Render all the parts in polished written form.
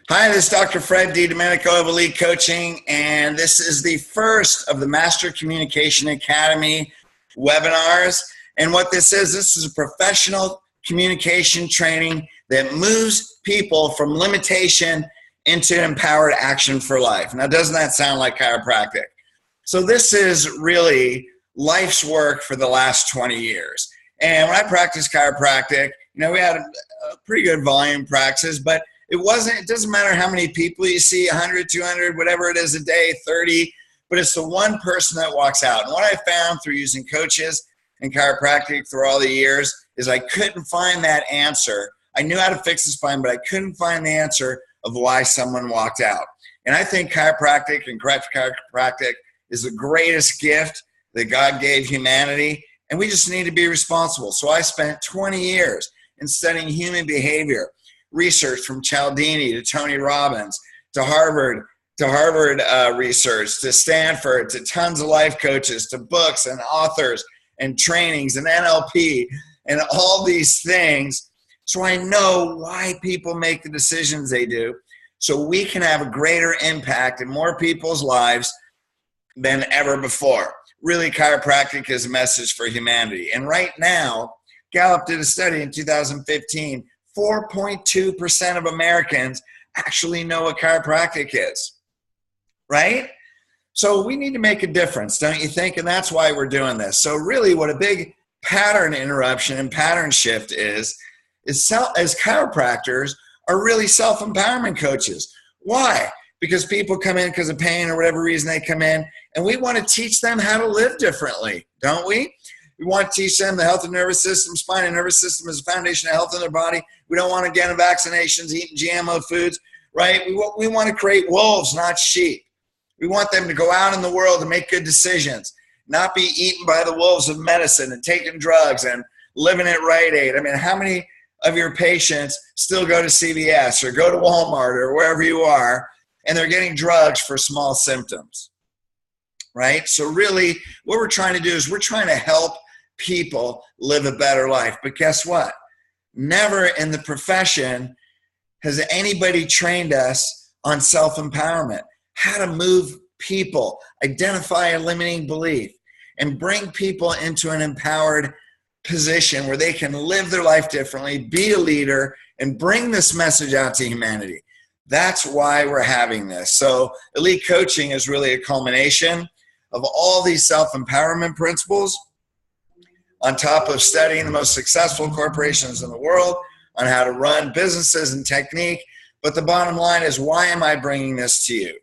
Hi, this is Dr. Fred DiDomenico of Elite Coaching, and this is the first of the Master Communication Academy webinars. And what this is a professional communication training that moves people from limitation into empowered action for life. Now, doesn't that sound like chiropractic? So this is really life's work for the last 20 years. And when I practiced chiropractic, we had a pretty good volume practice, but it doesn't matter how many people you see, 100, 200, whatever it is a day, 30, but it's the one person that walks out. And what I found through using coaches and chiropractic through all the years is I couldn't find that answer. I knew how to fix the spine, but I couldn't find the answer of why someone walked out. And I think chiropractic and correct chiropractic is the greatest gift that God gave humanity, and we just need to be responsible. So I spent 20 years in studying human behavior, research from Cialdini to Tony Robbins to Harvard research to Stanford to tons of life coaches to books and authors and trainings and NLP and all these things. So I know why people make the decisions they do, so we can have a greater impact in more people's lives than ever before. Really, chiropractic is a message for humanity. And right now, Gallup did a study in 2015, 4.2% of Americans actually know what chiropractic is, right? So we need to make a difference, don't you think? And that's why we're doing this. So really what a big pattern interruption and pattern shift is as chiropractors are really self-empowerment coaches. Why? Because people come in because of pain or whatever reason they come in, and we want to teach them how to live differently, don't we? We want to teach them the health and nervous system, spine and nervous system is the foundation of health in their body. We don't want to get them vaccinations, eating GMO foods, right? We want to create wolves, not sheep. We want them to go out in the world and make good decisions, not be eaten by the wolves of medicine and taking drugs and living at Rite Aid. I mean, how many of your patients still go to CVS or go to Walmart or wherever you are, and they're getting drugs for small symptoms, right? So really what we're trying to do is we're trying to help people live a better life. But guess what? Never in the profession has anybody trained us on self-empowerment, how to move people, identify a limiting belief, and bring people into an empowered position where they can live their life differently, be a leader, and bring this message out to humanity. That's why we're having this. So Elite Coaching is really a culmination of all these self-empowerment principles, on top of studying the most successful corporations in the world on how to run businesses and technique. But the bottom line is, why am I bringing this to you?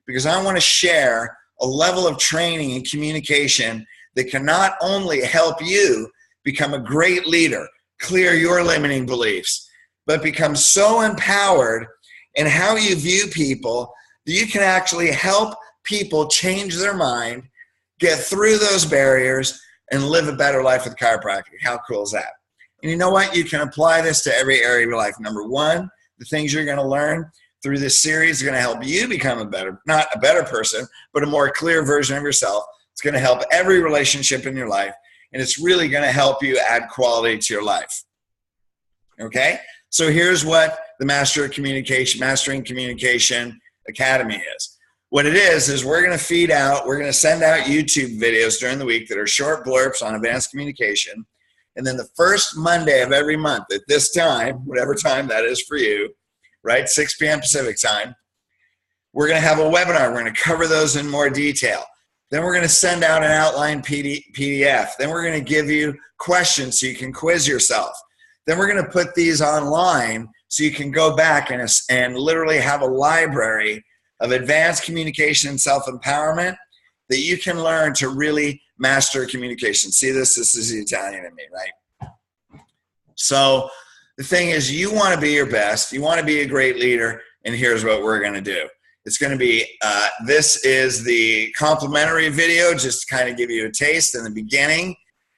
Because I want to share a level of training and communication that can not only help you become a great leader, clear your limiting beliefs, but become so empowered in how you view people that you can actually help people change their mind, get through those barriers, and live a better life with chiropractic. How cool is that? And you know what? You can apply this to every area of your life. Number one, the things you're going to learn through this series are going to help you become not a better person, but a more clear version of yourself. It's going to help every relationship in your life, and it's really going to help you add quality to your life. Okay? So here's what the Mastering Communication Academy is. What it is we're going to send out YouTube videos during the week that are short blurbs on advanced communication. And then the first Monday of every month at this time, whatever time that is for you, right, 6 p.m. Pacific time, we're going to have a webinar. We're going to cover those in more detail. Then we're going to send out an outline PDF. Then we're going to give you questions so you can quiz yourself. Then we're going to put these online so you can go back and literally have a library of advanced communication and self-empowerment that you can learn to really master communication. See this is the Italian in me, right? So the thing is, you want to be your best, you want to be a great leader, and here's what we're going to do. It's going to be, this is the complimentary video, just to kind of give you a taste in the beginning.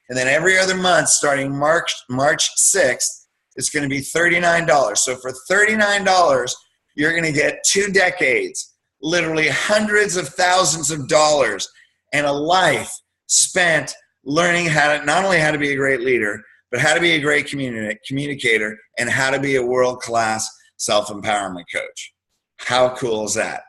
And then every other month, starting March 6th, it's going to be $39. So for $39, you're going to get 2 decades, literally hundreds of thousands of dollars, and a life spent learning not only how to be a great leader, but how to be a great communicator and how to be a world-class self-empowerment coach. How cool is that?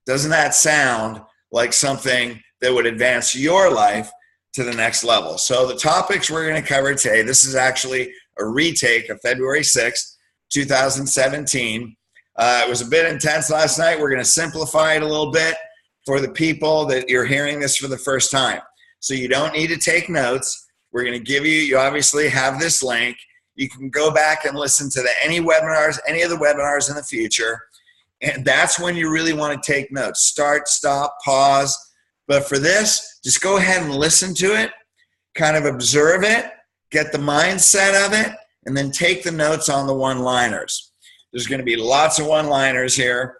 Doesn't that sound like something that would advance your life to the next level? So the topics we're going to cover today, this is actually a retake of February 6th, 2017. It was a bit intense last night. We're going to simplify it a little bit for the people that you're hearing this for the first time. So you don't need to take notes. We're going to give you, you obviously have this link. You can go back and listen to any of the webinars in the future. And that's when you really want to take notes. Start, stop, pause. But for this, just go ahead and listen to it, kind of observe it, get the mindset of it, and then take the notes on the one-liners. There's going to be lots of one-liners here.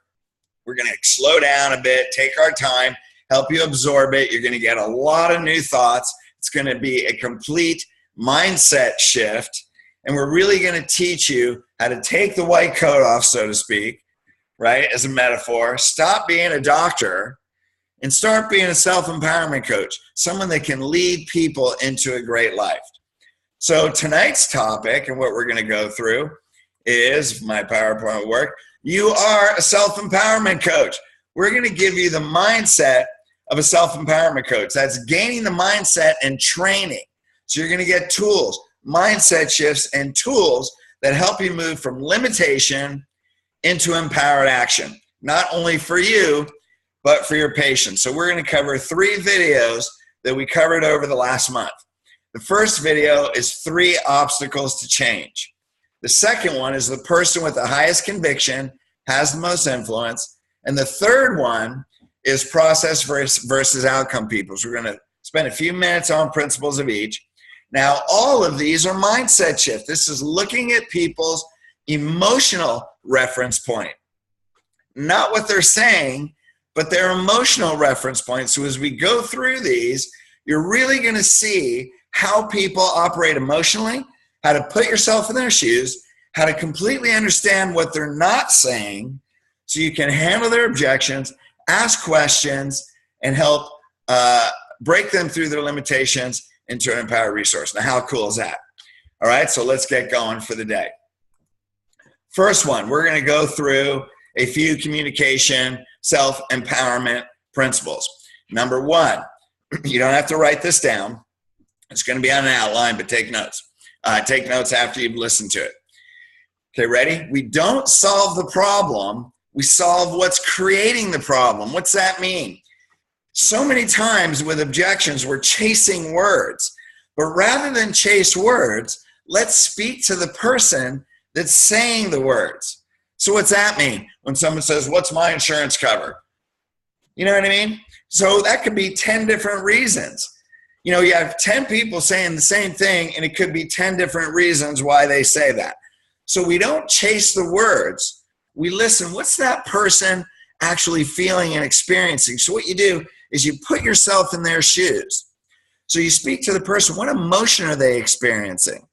We're going to slow down a bit, take our time, help you absorb it. You're going to get a lot of new thoughts. It's going to be a complete mindset shift. And we're really going to teach you how to take the white coat off, so to speak, right, as a metaphor. Stop being a doctor and start being a self-empowerment coach, someone that can lead people into a great life. So tonight's topic and what we're going to go through is my PowerPoint work. You are a self-empowerment coach. We're going to give you the mindset of a self-empowerment coach. That's gaining the mindset and training. So you're going to get tools, mindset shifts, and tools that help you move from limitation into empowered action, not only for you, but for your patients. So we're going to cover 3 videos that we covered over the last month. The first video is 3 obstacles to change. The second one is the person with the highest conviction has the most influence. And the third one is process versus outcome people. So we're going to spend a few minutes on principles of each. Now, all of these are mindset shift. This is looking at people's emotional reference point. Not what they're saying, but their emotional reference point. So as we go through these, you're really going to see how people operate emotionally, how to put yourself in their shoes, how to completely understand what they're not saying so you can handle their objections, ask questions, and help break them through their limitations into an empowered resource. Now, how cool is that? All right, so let's get going for the day. First one, we're going to go through a few communication self-empowerment principles. Number 1, you don't have to write this down. It's going to be on an outline, but take notes. Take notes after you've listened to it. Okay, ready? We don't solve the problem. We solve what's creating the problem. What's that mean? So many times with objections, we're chasing words. But rather than chase words, let's speak to the person that's saying the words. So what's that mean? When someone says, what's my insurance cover? You know what I mean? So that could be 10 different reasons. You know, you have 10 people saying the same thing, and it could be 10 different reasons why they say that. So we don't chase the words. We listen. What's that person actually feeling and experiencing? So what you do is you put yourself in their shoes. So you speak to the person. What emotion are they experiencing?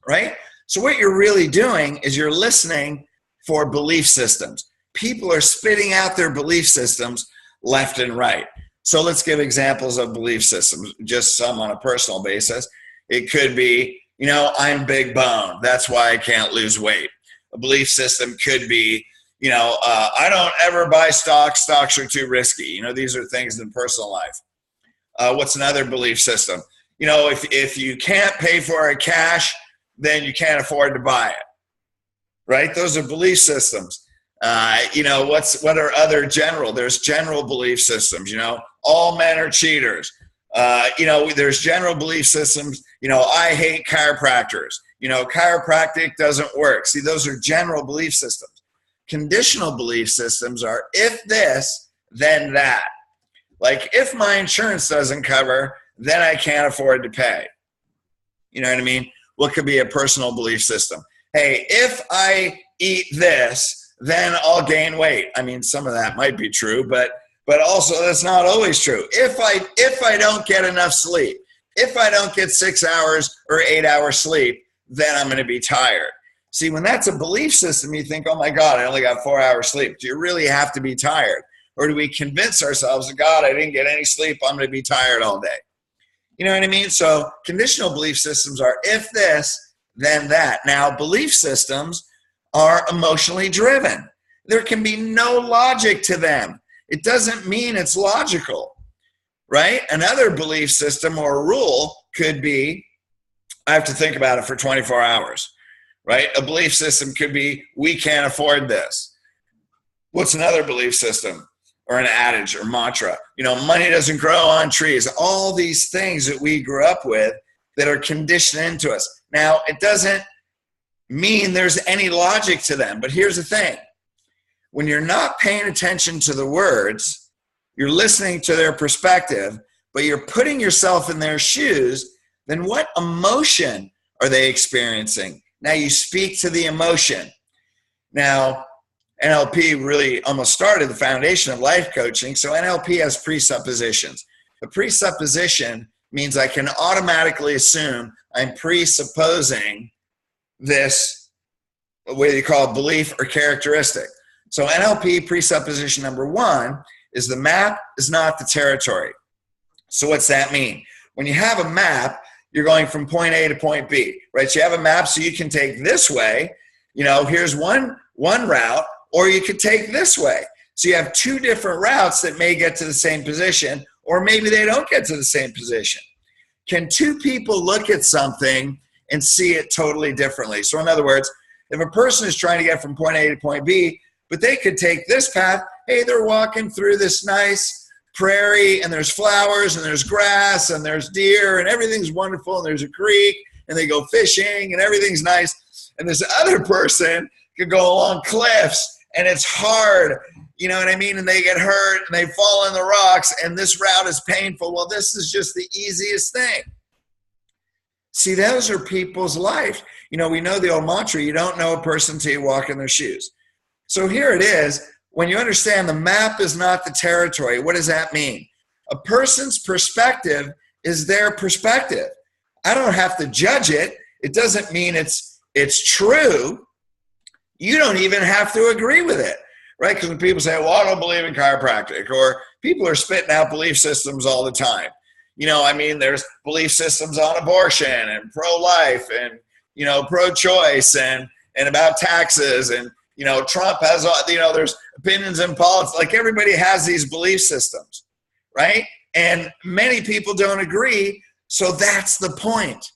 Right? So what you're really doing is you're listening for belief systems. People are spitting out their belief systems left and right. So let's give examples of belief systems, just some on a personal basis. It could be, you know, I'm big boned. That's why I can't lose weight. A belief system could be, you know, I don't ever buy stocks. Stocks are too risky. You know, these are things in personal life. What's another belief system? You know, if you can't pay for it cash, then you can't afford to buy it. Right? Those are belief systems. You know, what are other general? There's general belief systems, you know, all men are cheaters. You know, there's general belief systems, you know, I hate chiropractors. You know, chiropractic doesn't work. See, those are general belief systems. Conditional belief systems are if this, then that. Like if my insurance doesn't cover, then I can't afford to pay. You know what I mean? What could be a personal belief system? Hey, if I eat this, then I'll gain weight. I mean, some of that might be true, but also that's not always true. If I don't get enough sleep, if I don't get 6 hours or 8 hours sleep, then I'm going to be tired. See, when that's a belief system, you think, oh my God, I only got 4 hours sleep. Do you really have to be tired? Or do we convince ourselves, God, I didn't get any sleep, I'm going to be tired all day? You know what I mean? So conditional belief systems are if this, then that. Now, belief systems are emotionally driven. There can be no logic to them. It doesn't mean it's logical, right? Another belief system or rule could be, I have to think about it for 24 hours, right? A belief system could be, we can't afford this. What's another belief system or an adage or mantra? Money doesn't grow on trees. All these things that we grew up with that are conditioned into us. Now, it doesn't mean there's any logic to them, but here's the thing. When you're not paying attention to the words, you're listening to their perspective, but you're putting yourself in their shoes, then what emotion are they experiencing? Now you speak to the emotion. Now, NLP really almost started the foundation of life coaching, so NLP has presuppositions. A presupposition means I can automatically assume I'm presupposing this, what you call belief or characteristic. So NLP presupposition number 1 is the map is not the territory. So what's that mean? When you have a map, you're going from point A to point B, right? So you have a map so you can take this way, here's one route, or you could take this way. So you have 2 different routes that may get to the same position, or maybe they don't get to the same position. Can 2 people look at something and see it totally differently? So in other words, if a person is trying to get from point A to point B, but they could take this path, hey, they're walking through this nice prairie and there's flowers and there's grass and there's deer and everything's wonderful and there's a creek and they go fishing and everything's nice. And this other person could go along cliffs and it's hard, you know what I mean? And they get hurt and they fall in the rocks and this route is painful. Well, this is just the easiest thing. See, those are people's life. We know the old mantra, you don't know a person till you walk in their shoes. So here it is. When you understand the map is not the territory, what does that mean? A person's perspective is their perspective. I don't have to judge it. It doesn't mean it's true. You don't even have to agree with it, right? Because when people say, well, I don't believe in chiropractic, or people are spitting out belief systems all the time. There's belief systems on abortion and pro-life and, pro-choice and about taxes and, Trump has, there's opinions in politics. Like everybody has these belief systems, right? And many people don't agree. So that's the point.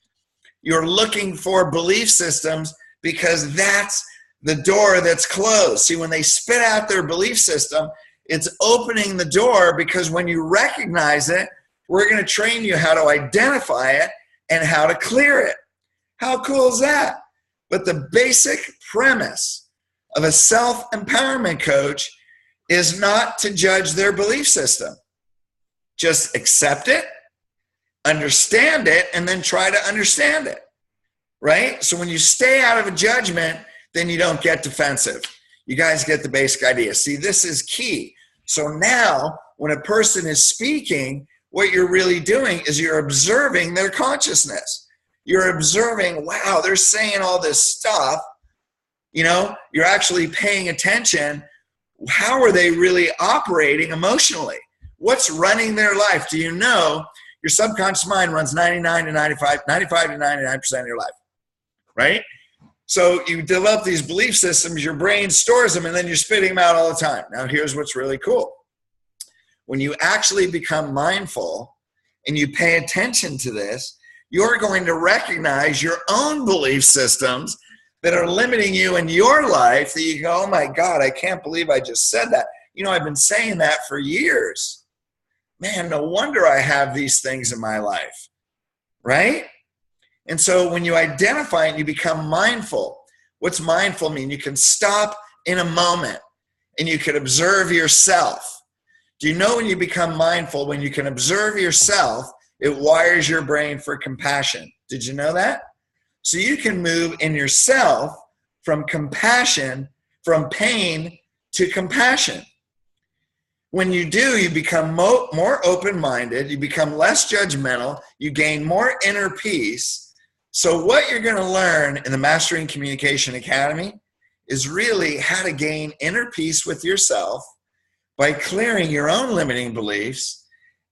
You're looking for belief systems because that's the door that's closed. See, when they spit out their belief system, it's opening the door because when you recognize it, we're going to train you how to identify it and how to clear it. How cool is that? But the basic premise of a self-empowerment coach is not to judge their belief system. Just accept it, understand it, and then try to understand it, right? So when you stay out of a judgment, then you don't get defensive. You guys get the basic idea. See, this is key. So now when a person is speaking, what you're really doing is you're observing their consciousness. You're observing, wow, they're saying all this stuff. You're actually paying attention. How are they really operating emotionally? What's running their life? Do you know your subconscious mind runs 95 to 99% of your life, right? So you develop these belief systems, your brain stores them, and then you're spitting them out all the time. Now, here's what's really cool. When you actually become mindful and you pay attention to this, you're going to recognize your own belief systems that are limiting you in your life that you go, oh my God, I can't believe I just said that. I've been saying that for years. Man, no wonder I have these things in my life, right? And so when you identify and you become mindful, what's mindful mean? You can stop in a moment and you can observe yourself. Do you know when you become mindful, when you can observe yourself, it wires your brain for compassion? Did you know that? So you can move in yourself from compassion, from pain to compassion. When you do, you become more open-minded, you become less judgmental, you gain more inner peace. So what you're going to learn in the Mastering Communication Academy is really how to gain inner peace with yourself by clearing your own limiting beliefs.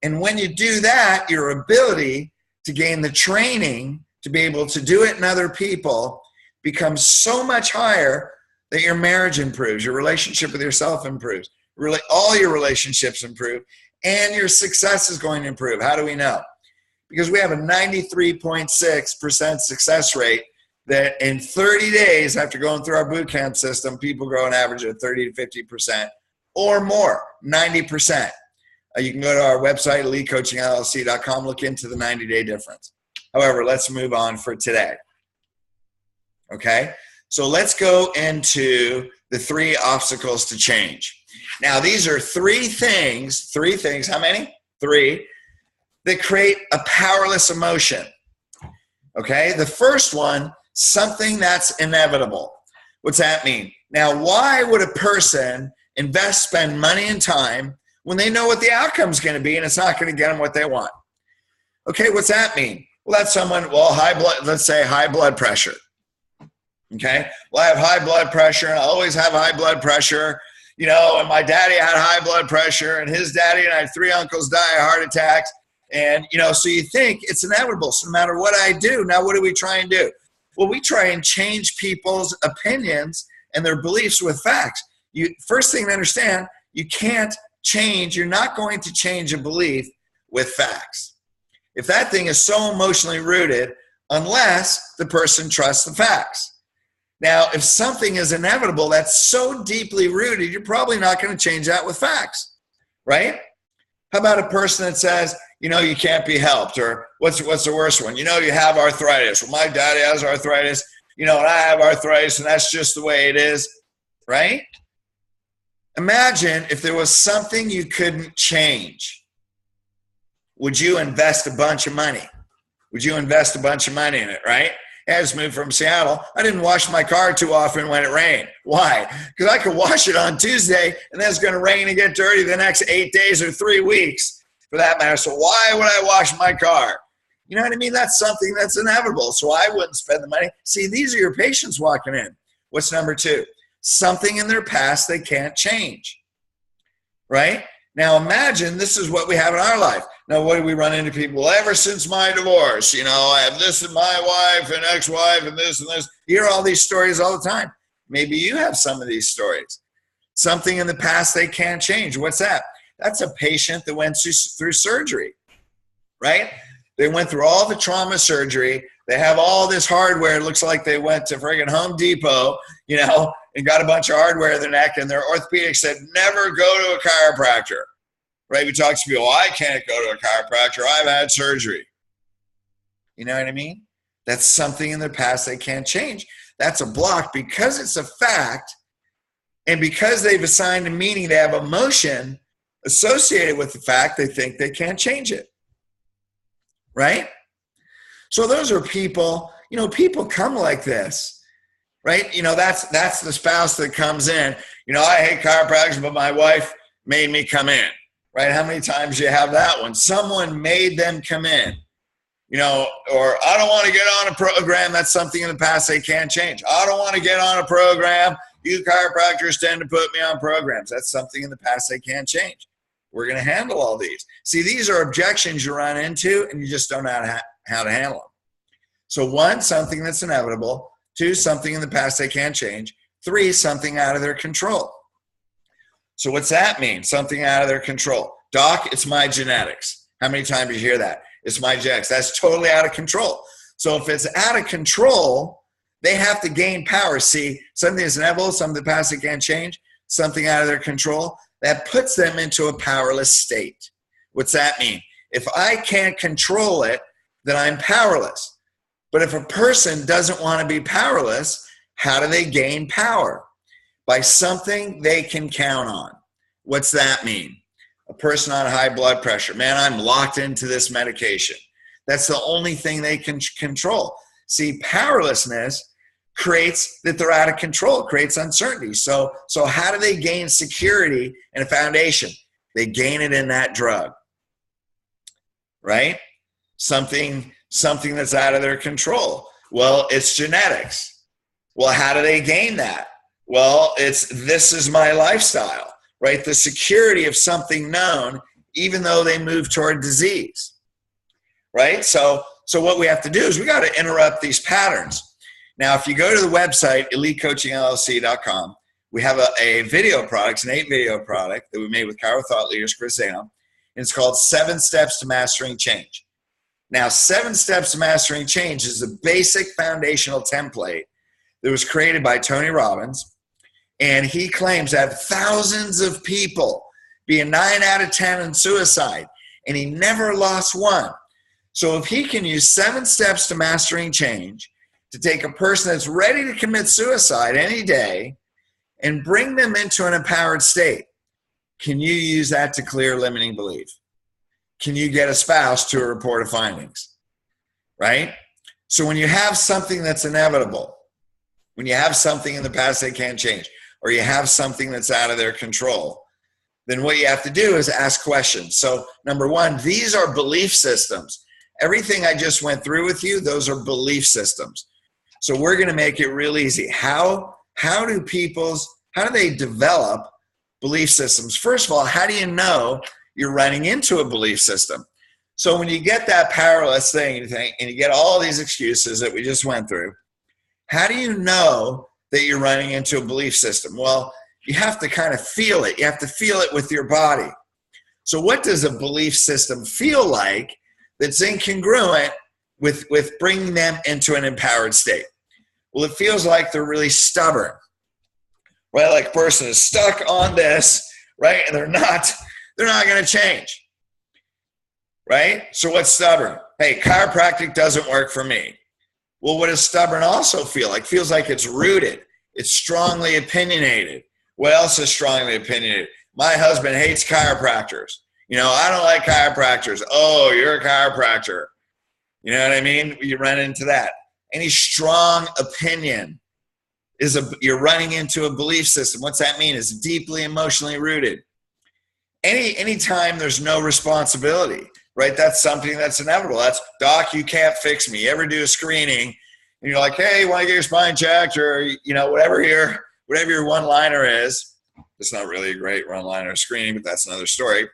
And when you do that, your ability to gain the training to be able to do it in other people becomes so much higher that your marriage improves, your relationship with yourself improves, really all your relationships improve, and your success is going to improve. How do we know? Because we have a 93.6% success rate that in 30 days after going through our boot camp system, people grow an average of 30 to 50% or more, 90%. You can go to our website, elitecoachingllc.com, look into the 90-day difference. However, let's move on for today. Okay, so let's go into the 3 obstacles to change. Now, these are three things, how many? 3, that create a powerless emotion. Okay, the first one, something that's inevitable. What's that mean? Now, why would a person spend money and time when they know what the outcome is going to be and it's not going to get them what they want? Okay, what's that mean? Well, that's someone, let's say high blood pressure. Okay, well, I have high blood pressure and I always have high blood pressure, and my daddy had high blood pressure and his daddy and I had 3 uncles die of heart attacks. And, so you think it's inevitable. So no matter what I do, now what do we try and do? Well, we try and change people's opinions and their beliefs with facts. First thing to understand, you're not going to change a belief with facts. If that thing is so emotionally rooted, unless the person trusts the facts. Now, if something is inevitable, that's so deeply rooted, you're probably not going to change that with facts, right? How about a person that says, you can't be helped, or what's the worst one? You have arthritis. Well, my daddy has arthritis, and I have arthritis, and that's just the way it is, right? Imagine if there was something you couldn't change. Would you invest a bunch of money? Would you invest a bunch of money in it, right? I just moved from Seattle. I didn't wash my car too often when it rained. Why? Because I could wash it on Tuesday, and then it's going to rain and get dirty the next 8 days or 3 weeks, for that matter. So why would I wash my car? You know what I mean? That's something that's inevitable. So I wouldn't spend the money. See, these are your patients walking in. What's number 2? Something in their past they can't change, right? Now imagine this is what we have in our life. Now, what do we run into people? Well, ever since my divorce, I have this and my wife and ex-wife and this and this. You hear all these stories all the time. Maybe you have some of these stories. Something in the past they can't change. What's that? That's a patient that went through surgery, right? They went through all the trauma surgery. They have all this hardware. It looks like they went to friggin' Home Depot, and got a bunch of hardware in their neck, and their orthopedic said, never go to a chiropractor, right? We talk to people, I can't go to a chiropractor. I've had surgery. You know what I mean? That's something in their past they can't change. That's a block because it's a fact, and because they've assigned a meaning, they have emotion associated with the fact, they think they can't change it, right? So those are people, people come like this, right? That's the spouse that comes in. I hate chiropractors, but my wife made me come in, right? How many times do you have that one? Someone made them come in, or I don't want to get on a program. That's something in the past they can't change. I don't want to get on a program. You chiropractors tend to put me on programs. That's something in the past they can't change. We're going to handle all these. See, these are objections you run into, and you just don't know how to handle them. So 1, something that's inevitable. 2, something in the past they can't change. 3, something out of their control. So what's that mean? Something out of their control. Doc, it's my genetics. How many times do you hear that? It's my genetics. That's totally out of control. So if it's out of control, they have to gain power. See, something that's inevitable, something in the past they can't change, something out of their control, that puts them into a powerless state. What's that mean? If I can't control it, then I'm powerless. But if a person doesn't want to be powerless, how do they gain power? By something they can count on. What's that mean? A person on high blood pressure. Man, I'm locked into this medication. That's the only thing they can control. See, powerlessness creates that they're out of control, creates uncertainty. So how do they gain security and a foundation? They gain it in that drug, right? Something that's out of their control. Well, it's genetics. Well, how do they gain that? Well, this is my lifestyle, right? The security of something known, even though they move toward disease, right? So what we have to do is we got to interrupt these patterns. Now, if you go to the website, elitecoachingllc.com, we have a video product, it's an 8-video product that we made with Chiro Thought Leaders, Chris Zano, and it's called 7 Steps to Mastering Change. Now, 7 Steps to Mastering Change is a basic foundational template that was created by Tony Robbins, and he claims to have thousands of people being 9 out of 10 in suicide, and he never lost one. So if he can use 7 steps to mastering change to take a person that's ready to commit suicide any day and bring them into an empowered state, can you use that to clear limiting belief? Can you get a spouse to a report of findings? Right? So when you have something that's inevitable, when you have something in the past they can't change, or you have something that's out of their control, then what you have to do is ask questions. So number one, these are belief systems. Everything I just went through with you, those are belief systems. So we're going to make it real easy. How do they develop belief systems? First of all, how do you know you're running into a belief system? So when you get that powerless thing and you get all these excuses that we just went through, how do you know that you're running into a belief system? Well, you have to kind of feel it. You have to feel it with your body. So what does a belief system feel like that's incongruent with bringing them into an empowered state? Well, it feels like they're really stubborn, right? Like a person is stuck on this, right? And they're not going to change, right? So what's stubborn? Hey, chiropractic doesn't work for me. Well, what does stubborn also feel like? Feels like it's rooted. It's strongly opinionated. What else is strongly opinionated? My husband hates chiropractors. I don't like chiropractors. Oh, you're a chiropractor. You know what I mean? You run into that. Any strong opinion you're running into a belief system. What's that mean? It's deeply emotionally rooted. Anytime there's no responsibility, right? That's something that's inevitable. That's, doc, you can't fix me. You ever do a screening and you're like, hey, you want to get your spine checked, or whatever your one-liner is. It's not really a great one-liner screening, but that's another story.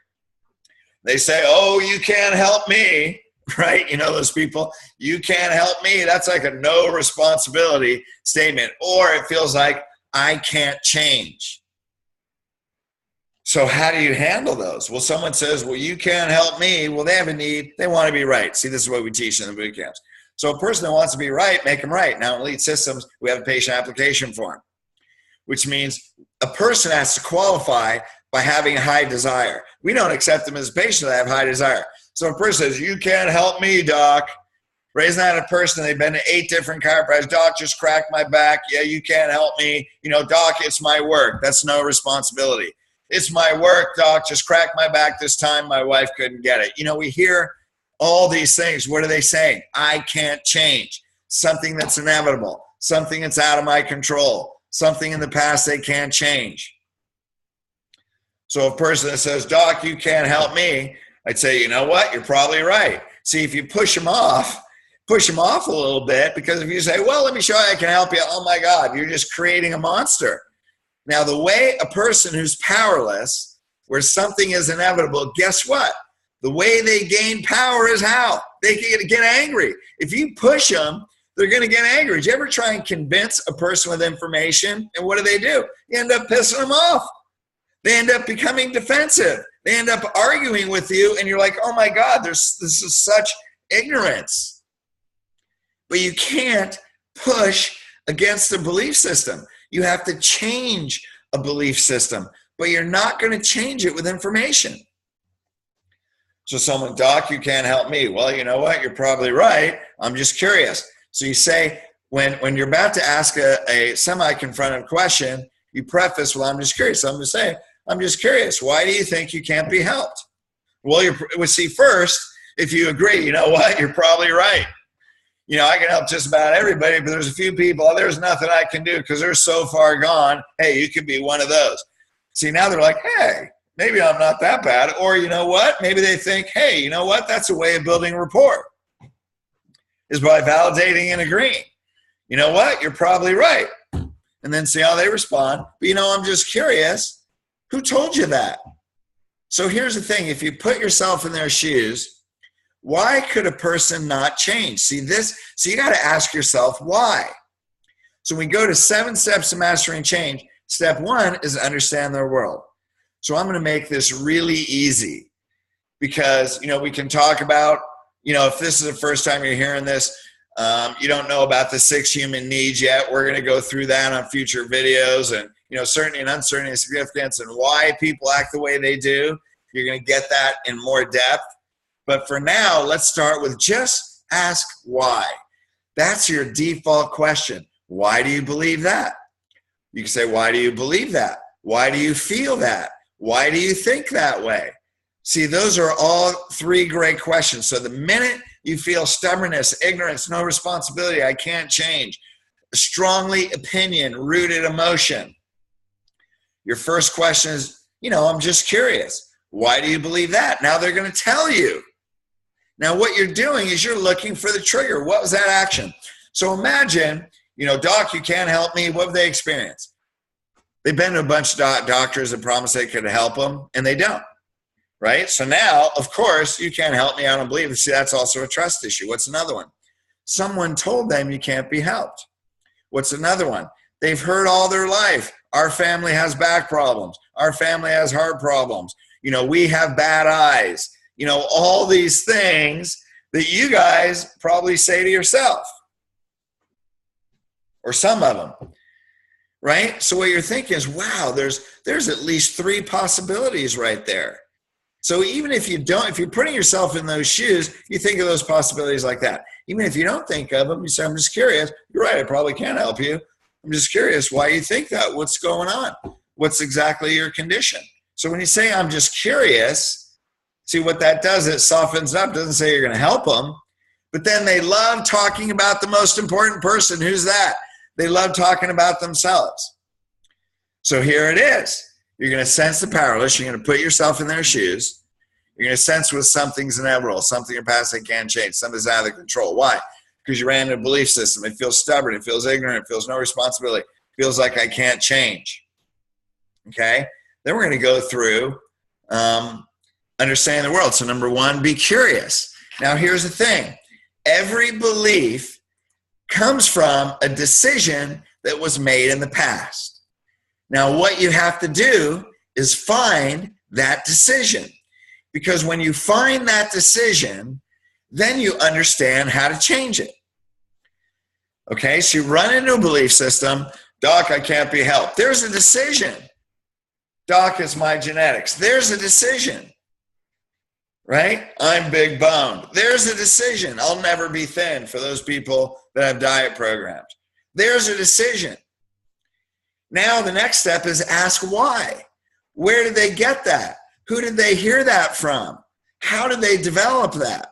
They say, oh, you can't help me, right? Those people, you can't help me. That's like a no responsibility statement. Or it feels like I can't change. So how do you handle those? Well, someone says, well, you can't help me. Well, they have a need. They want to be right. See, this is what we teach in the boot camps. So a person that wants to be right, make them right. Now in Elite Systems, we have a patient application form, which means a person has to qualify by having a high desire. We don't accept them as a patient that have high desire. So a person says, you can't help me, doc. Raising that a person, they've been to 8 different chiropractors. Doc, just cracked my back. Yeah, you can't help me. Doc, it's my work. That's no responsibility. It's my work, doc. Just cracked my back this time. My wife couldn't get it. We hear all these things. What are they saying? I can't change. Something that's inevitable. Something that's out of my control. Something in the past they can't change. So a person that says, doc, you can't help me, I'd say, you know what? You're probably right. See, if you push them off a little bit, because if you say, well, let me show you I can help you. Oh my God, you're just creating a monster. Now, the way a person who's powerless, where something is inevitable, guess what? The way they gain power is how? They can get angry. If you push them, they're going to get angry. Did you ever try and convince a person with information? And what do? You end up pissing them off. They end up becoming defensive. They end up arguing with you, and you're like, oh my God, this is such ignorance. But you can't push against the belief system. You have to change a belief system, but you're not going to change it with information. So someone, doc, you can't help me. Well, you know what? You're probably right. I'm just curious. So you say, when you're about to ask a semi-confrontive question, you preface, well, I'm just curious. So I'm going to say, I'm just curious. Why do you think you can't be helped? Well, see, first, if you agree, you know what? You're probably right. I can help just about everybody, but there's a few people, there's nothing I can do because they're so far gone. Hey, you could be one of those. See, now they're like, hey, maybe I'm not that bad. Or you know what? Maybe they think, hey, you know what? That's a way of building rapport, is by validating and agreeing. You know what? You're probably right. And then see how they respond. But I'm just curious. Who told you that? So here's the thing. If you put yourself in their shoes, why could a person not change? So you got to ask yourself why. So we go to 7 steps to mastering change. Step 1 is understand their world. So I'm going to make this really easy because, we can talk about, if this is the first time you're hearing this, you don't know about the 6 human needs yet. We're going to go through that on future videos and, certainty and uncertainty and significance and why people act the way they do. You're going to get that in more depth. But for now, let's start with just ask why. That's your default question. Why do you believe that? You can say, why do you believe that? Why do you feel that? Why do you think that way? See, those are all 3 great questions. So the minute you feel stubbornness, ignorance, no responsibility, I can't change, strongly opinion-rooted emotion, your first question is, I'm just curious. Why do you believe that? Now they're going to tell you. Now what you're doing is you're looking for the trigger. What was that action? So imagine, doc, you can't help me. What have they experienced? They've been to a bunch of doctors that promised they could help them, and they don't. Right? So now, of course, you can't help me. I don't believe it. See, that's also a trust issue. What's another one? Someone told them you can't be helped. What's another one? They've heard all their life. Our family has back problems. Our family has heart problems. We have bad eyes. All these things that you guys probably say to yourself. Or some of them. Right? So what you're thinking is, wow, there's at least 3 possibilities right there. So even if you're putting yourself in those shoes, you think of those possibilities like that. Even if you don't think of them, you say, I'm just curious. You're right, I probably can't help you. I'm just curious why you think that. What's going on? What's exactly your condition? So when you say, I'm just curious, see what that does, it softens up. It doesn't say you're going to help them. But then they love talking about the most important person. Who's that? They love talking about themselves. So here it is. You're going to sense the powerless. You're going to put yourself in their shoes. You're going to sense with something's inevitable, something in your past that can't change, something's out of their control. Why? Because you ran into a belief system. It feels stubborn. It feels ignorant. It feels no responsibility. It feels like I can't change. Okay? Then we're going to go through understanding the world. So number 1, be curious. Now here's the thing. Every belief comes from a decision that was made in the past. Now what you have to do is find that decision. Because when you find that decision, then you understand how to change it. Okay, so you run into a belief system, doc, I can't be helped. There's a decision. Doc, it's my genetics. There's a decision. Right? I'm big boned. There's a decision. I'll never be thin for those people that have diet programs. There's a decision. Now the next step is ask why. Where did they get that? Who did they hear that from? How did they develop that?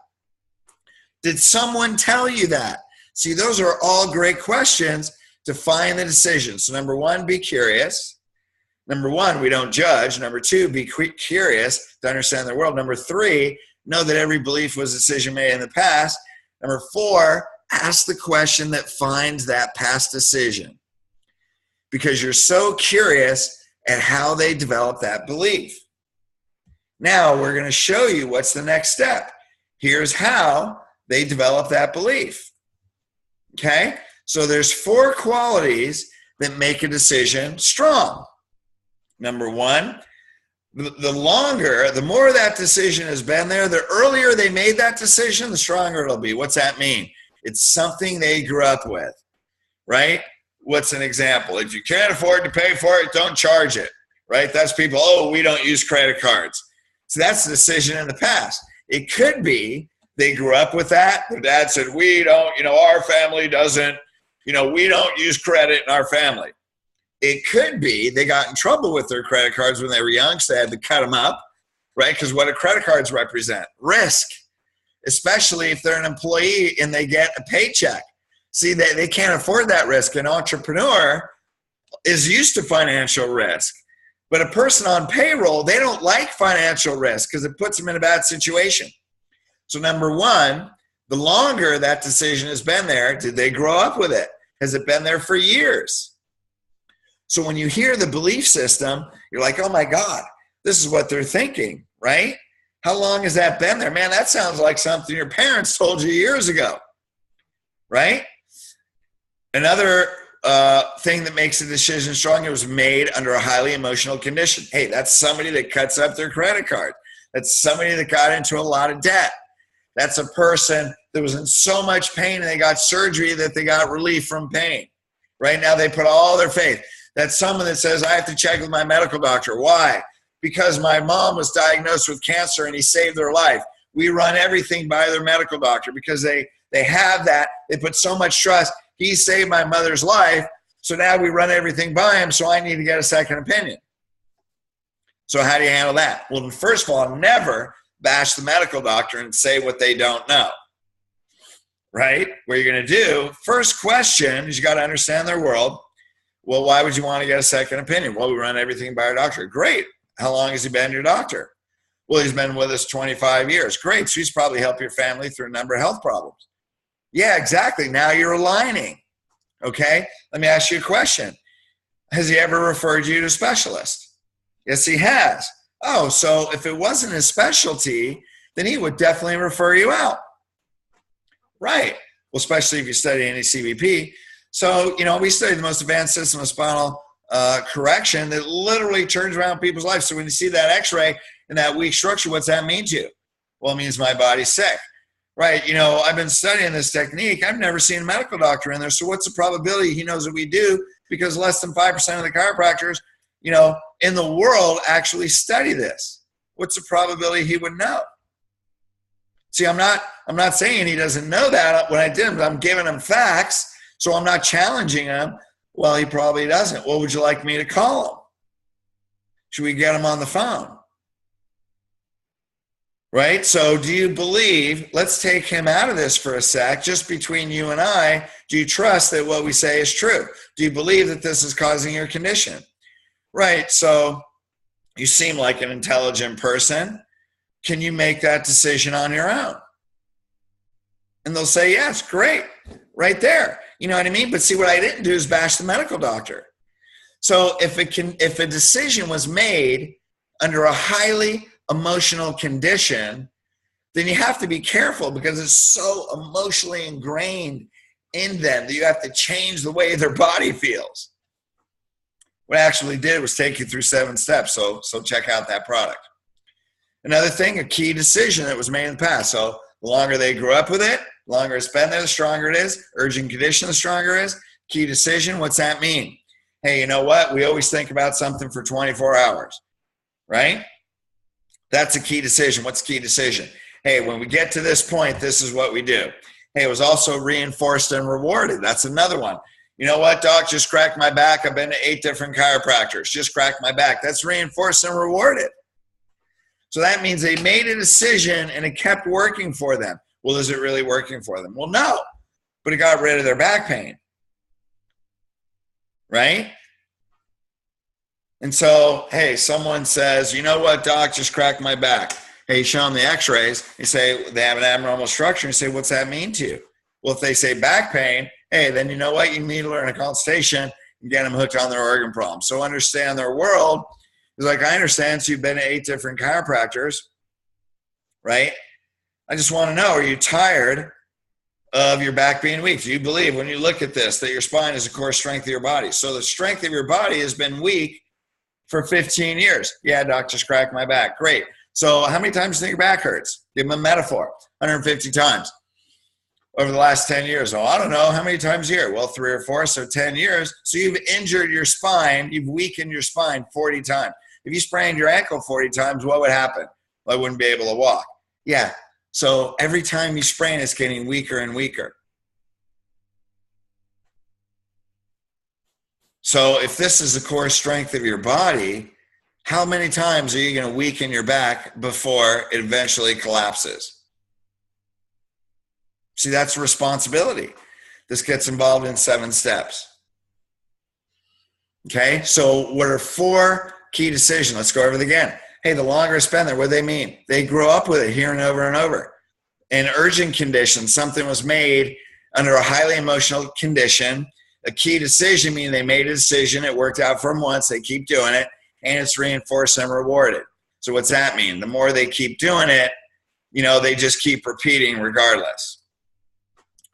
Did someone tell you that? See, those are all great questions to find the decision. So number 1, be curious. Number 1, we don't judge. Number 2, be curious to understand the world. Number 3, know that every belief was a decision made in the past. Number 4, ask the question that finds that past decision. Because you're so curious at how they develop that belief. Now we're going to show you what's the next step. Here's how they develop that belief. Okay? So there's 4 qualities that make a decision strong. Number 1, the more that decision has been there, the earlier they made that decision, the stronger it'll be. What's that mean? It's something they grew up with, right? What's an example? If you can't afford to pay for it, don't charge it, right? That's people, we don't use credit cards. So that's the decision in the past. It could be they grew up with that. Their dad said, we don't, our family doesn't, we don't use credit in our family. It could be they got in trouble with their credit cards when they were young, so they had to cut them up, right? Because what do credit cards represent? Risk, especially if they're an employee and they get a paycheck. See, they can't afford that risk. An entrepreneur is used to financial risk. But a person on payroll, they don't like financial risk because it puts them in a bad situation. So number 1, the longer that decision has been there, did they grow up with it? Has it been there for years? So when you hear the belief system, you're like, oh my God, this is what they're thinking, right? How long has that been there? Man, that sounds like something your parents told you years ago, right? Another thing that makes a decision strong, it was made under a highly emotional condition. Hey, that's somebody that cuts up their credit card. That's somebody that got into a lot of debt. That's a person that was in so much pain and they got surgery that they got relief from pain. Right now they put all their faith. That's someone that says, I have to check with my medical doctor. Why? Because my mom was diagnosed with cancer and he saved their life. We run everything by their medical doctor because they have that. They put so much trust. He saved my mother's life, so now we run everything by him, so I need to get a second opinion. So how do you handle that? Well, first of all, never bash the medical doctor and say what they don't know, right? What you're going to do, first question is you got to understand their world. Well, why would you want to get a second opinion? Well, we run everything by our doctor. Great. How long has he been your doctor? Well, he's been with us 25 years. Great. So he's probably helped your family through a number of health problems. Yeah, exactly. Now you're aligning. Okay. Let me ask you a question. Has he ever referred you to a specialist? Yes, he has. Oh, so if it wasn't his specialty, then he would definitely refer you out. Right. Well, especially if you study any CBP. So, we study the most advanced system of spinal correction that literally turns around people's lives. So when you see that x-ray and that weak structure, what's that mean to you? Well, it means my body's sick. Right. I've been studying this technique. I've never seen a medical doctor in there. So what's the probability he knows what we do? Because less than 5% of the chiropractors, in the world actually study this. What's the probability he would know? See, I'm not saying he doesn't know that when I did him, but I'm giving him facts. So I'm not challenging him. Well, he probably doesn't. What would you like me to call him? Should we get him on the phone? Right? So do you believe, let's take him out of this for a sec, just between you and I, do you trust that what we say is true? Do you believe that this is causing your condition? Right, so you seem like an intelligent person. Can you make that decision on your own? And they'll say, yes, great, right there. You know what I mean? But see, what I didn't do is bash the medical doctor. So if a decision was made under a highly emotional condition, then you have to be careful because it's so emotionally ingrained in them that you have to change the way their body feels. What I actually did was take you through 7 steps, so check out that product. Another thing, a key decision that was made in the past. So the longer they grew up with it, the longer it's been there, the stronger it is. Urgent condition, the stronger it is. Key decision, what's that mean? Hey, you know what? We always think about something for 24 hours, right? That's a key decision. What's key decision? Hey, when we get to this point, this is what we do. Hey, it was also reinforced and rewarded. That's another one. You know what, doc? Just cracked my back. I've been to 8 different chiropractors. Just cracked my back. That's reinforced and rewarded. So that means they made a decision and it kept working for them. Well, is it really working for them? Well, no, but it got rid of their back pain, right? And so, hey, someone says, you know what, doc, just cracked my back. Hey, you show them the x-rays. You say they have an abnormal structure. You say, what's that mean to you? Well, if they say back pain, hey, then you know what? You need to learn a consultation and get them hooked on their organ problem. So understand their world. It's like, I understand, so you've been to 8 different chiropractors, right? I just want to know, are you tired of your back being weak? Do you believe when you look at this that your spine is the core strength of your body? So the strength of your body has been weak for 15 years. Yeah, doc, just cracked my back. Great. So how many times do you think your back hurts? Give them a metaphor. 150 times over the last 10 years. Oh, I don't know. How many times a year? Well, 3 or 4, so 10 years. So you've injured your spine. You've weakened your spine 40 times. If you sprained your ankle 40 times, what would happen? Well, I wouldn't be able to walk. Yeah. So every time you sprain, it's getting weaker and weaker. So if this is the core strength of your body, how many times are you going to weaken your back before it eventually collapses? See, that's responsibility. This gets involved in 7 steps. Okay, so what are 4 key decisions? Let's go over it again. Hey, the longer it's been there, what do they mean? They grow up with it here and over and over. In urgent conditions, something was made under a highly emotional condition. A key decision meaning they made a decision, it worked out for them once, they keep doing it, and it's reinforced and rewarded. So what's that mean? The more they keep doing it, they just keep repeating regardless.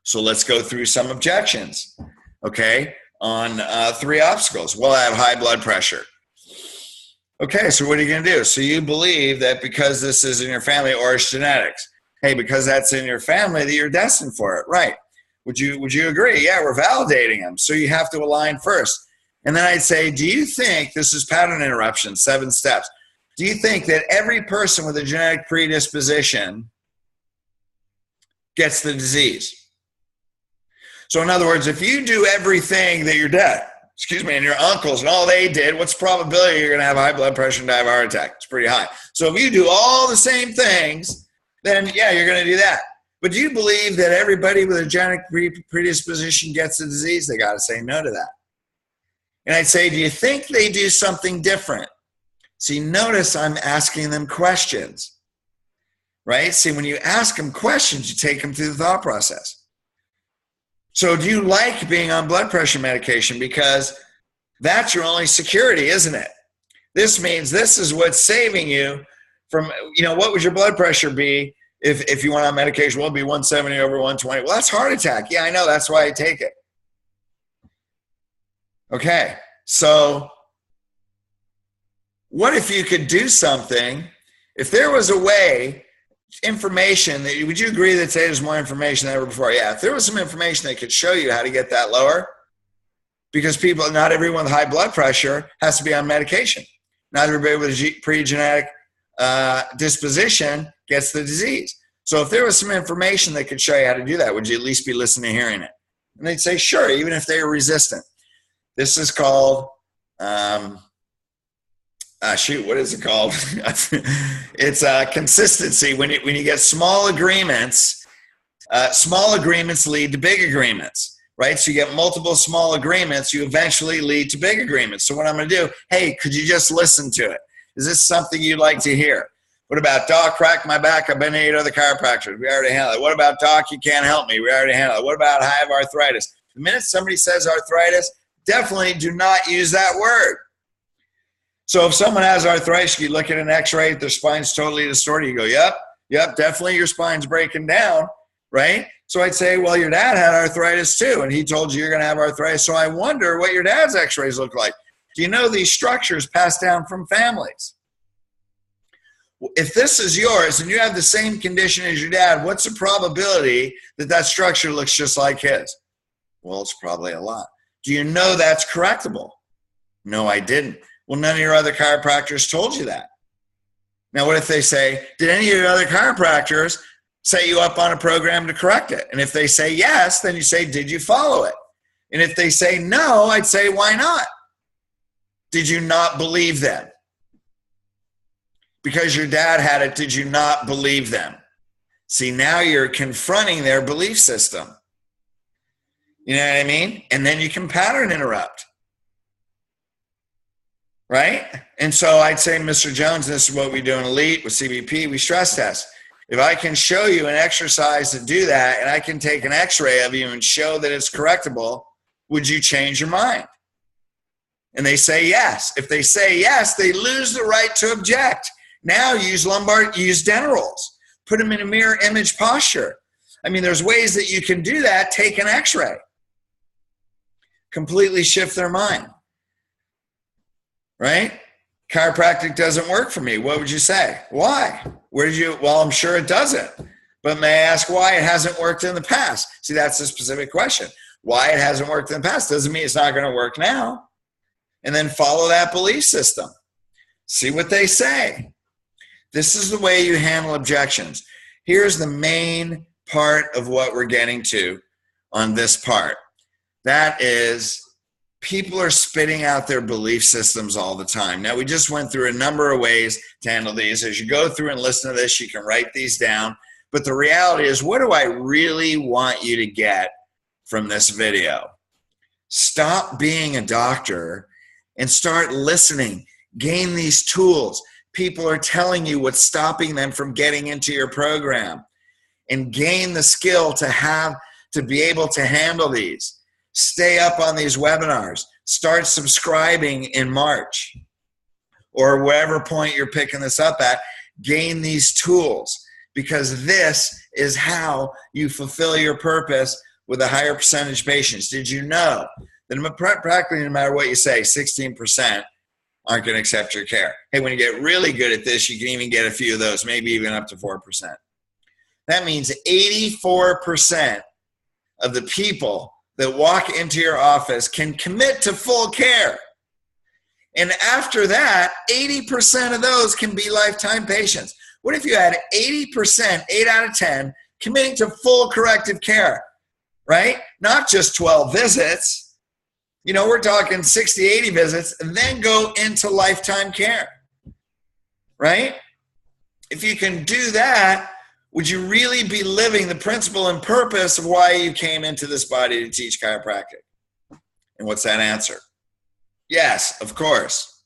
So let's go through some objections, okay? on 3 obstacles. Well, I have high blood pressure. Okay, so what are you going to do? So you believe that because this is in your family, or it's genetics. Hey, because that's in your family, that you're destined for it, right? Would you agree? Yeah, we're validating them. So you have to align first. And then I'd say, do you think, this is pattern interruption, 7 steps. Do you think that every person with a genetic predisposition gets the disease? So in other words, if you do everything that your dad, and your uncles and all they did, what's the probability you're going to have high blood pressure and die of a heart attack? It's pretty high. So if you do all the same things, then yeah, you're going to do that. But do you believe that everybody with a genetic predisposition gets the disease? They got to say no to that. And I'd say, do you think they do something different? See, notice I'm asking them questions, right? See, when you ask them questions, you take them through the thought process. So do you like being on blood pressure medication? Because that's your only security, isn't it? This means this is what's saving you from, what would your blood pressure be if you went on medication? Well, it'd be 170 over 120. Well, that's heart attack. Yeah, I know. That's why I take it. Okay, so what if you could do something? If there was a way, information that, would you agree that today there's more information than ever before? Yeah, if there was some information that could show you how to get that lower, because not everyone with high blood pressure has to be on medication. Not everybody with a pre-genetic disposition gets the disease. So if there was some information that could show you how to do that, would you at least be listening and hearing it? And they'd say, sure, even if they were resistant. This is called, what is it called? It's consistency. When you get small agreements lead to big agreements, right? So you get multiple small agreements, you eventually lead to big agreements. So what I'm going to do, hey, could you just listen to it? Is this something you'd like to hear? What about, doc, cracked my back, I've been to 8 other chiropractors. We already handled it. What about, doc, you can't help me? We already handled it. What about, I have arthritis? The minute somebody says arthritis, definitely do not use that word. So if someone has arthritis, you look at an x-ray, their spine's totally distorted, you go, yep, definitely your spine's breaking down, right? So I'd say, well, your dad had arthritis too, and he told you you're going to have arthritis. So I wonder what your dad's x-rays look like. Do you know these structures passed down from families? If this is yours and you have the same condition as your dad, what's the probability that that structure looks just like his? Well, it's probably a lot. Do you know that's correctable? No, I didn't. Well, none of your other chiropractors told you that. Now, what if they say, did any of your other chiropractors set you up on a program to correct it? And if they say yes, then you say, did you follow it? And if they say no, I'd say, why not? Did you not believe them? Because your dad had it, did you not believe them? See, now you're confronting their belief system. You know what I mean? And then you can pattern interrupt. Right? And so I'd say, Mr. Jones, this is what we do in Elite with CBP, we stress test. If I can show you an exercise to do that, and I can take an x-ray of you and show that it's correctable, would you change your mind? And they say yes. If they say yes, they lose the right to object. Now use dental rolls. Put them in a mirror image posture. I mean, there's ways that you can do that. Take an x-ray. Completely shift their mind. Right? Chiropractic doesn't work for me. What would you say? Why? Well, I'm sure it doesn't. But may I ask why it hasn't worked in the past? See, that's a specific question. Why it hasn't worked in the past doesn't mean it's not going to work now. And then follow that belief system. See what they say. This is the way you handle objections. Here's the main part of what we're getting to on this part. That is, people are spitting out their belief systems all the time. Now, we just went through a number of ways to handle these. As you go through and listen to this, you can write these down. But the reality is, what do I really want you to get from this video? Stop being a doctor and start listening. Gain these tools. People are telling you what's stopping them from getting into your program. And gain the skill to be able to handle these. Stay up on these webinars. Start subscribing in March or whatever point you're picking this up at. Gain these tools, because this is how you fulfill your purpose with a higher percentage patients. Did you know then practically no matter what you say, 16% aren't going to accept your care. Hey, when you get really good at this, you can even get a few of those, maybe even up to 4%. That means 84% of the people that walk into your office can commit to full care. And after that, 80% of those can be lifetime patients. What if you had 80%, 8 out of 10, committing to full corrective care, right? Not just 12 visits. You know, we're talking 60, 80 visits and then go into lifetime care, right? If you can do that, would you really be living the principle and purpose of why you came into this body to teach chiropractic? And what's that answer? Yes, of course.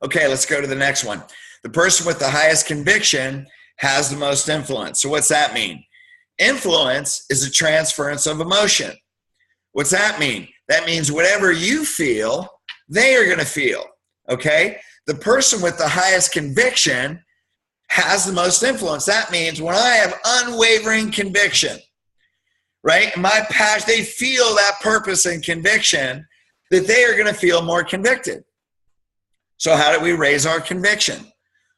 Okay, let's go to the next one. The person with the highest conviction has the most influence. So what's that mean? Influence is a transference of emotion. What's that mean? That means whatever you feel, they are going to feel, okay? The person with the highest conviction has the most influence. That means when I have unwavering conviction, right? My passion, they feel that purpose and conviction that they are going to feel more convicted. So how do we raise our conviction?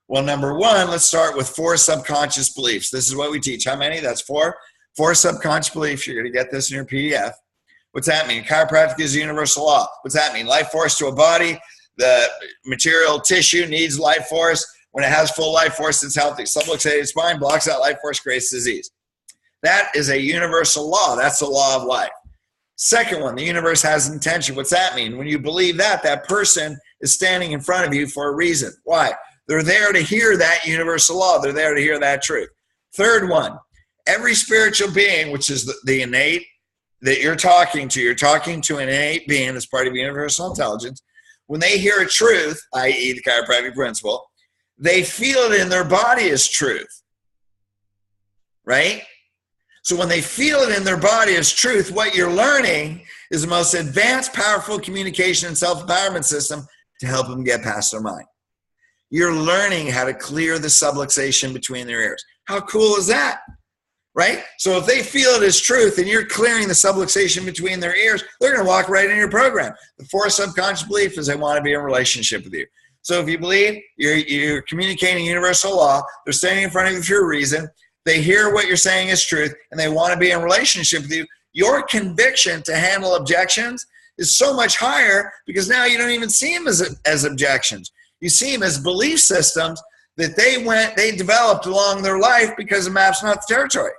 Well, number one, let's start with 4 subconscious beliefs. This is what we teach. How many? That's 4. 4 subconscious beliefs. You're going to get this in your PDF. What's that mean? Chiropractic is a universal law. What's that mean? Life force to a body. The material tissue needs life force. When it has full life force, it's healthy. Subluxated spine blocks out life force, creates disease. That is a universal law. That's the law of life. Second one, the universe has intention. What's that mean? When you believe that, that person is standing in front of you for a reason. Why? They're there to hear that universal law. They're there to hear that truth. Third one, every spiritual being, which is the innate that you're talking to an innate being that's part of universal intelligence. When they hear a truth, i.e. the chiropractic principle, they feel it in their body as truth, right? So when they feel it in their body as truth, what you're learning is the most advanced, powerful communication and self-empowerment system to help them get past their mind. You're learning how to clear the subluxation between their ears. How cool is that, right? So if they feel it as truth and you're clearing the subluxation between their ears, they're going to walk right in your program. The 4th subconscious belief is they want to be in a relationship with you. So if you believe you're communicating universal law, they're standing in front of you for a reason, they hear what you're saying is truth, and they want to be in a relationship with you, your conviction to handle objections is so much higher because now you don't even see them as objections. You see them as belief systems that they developed along their life because the map's not the territory.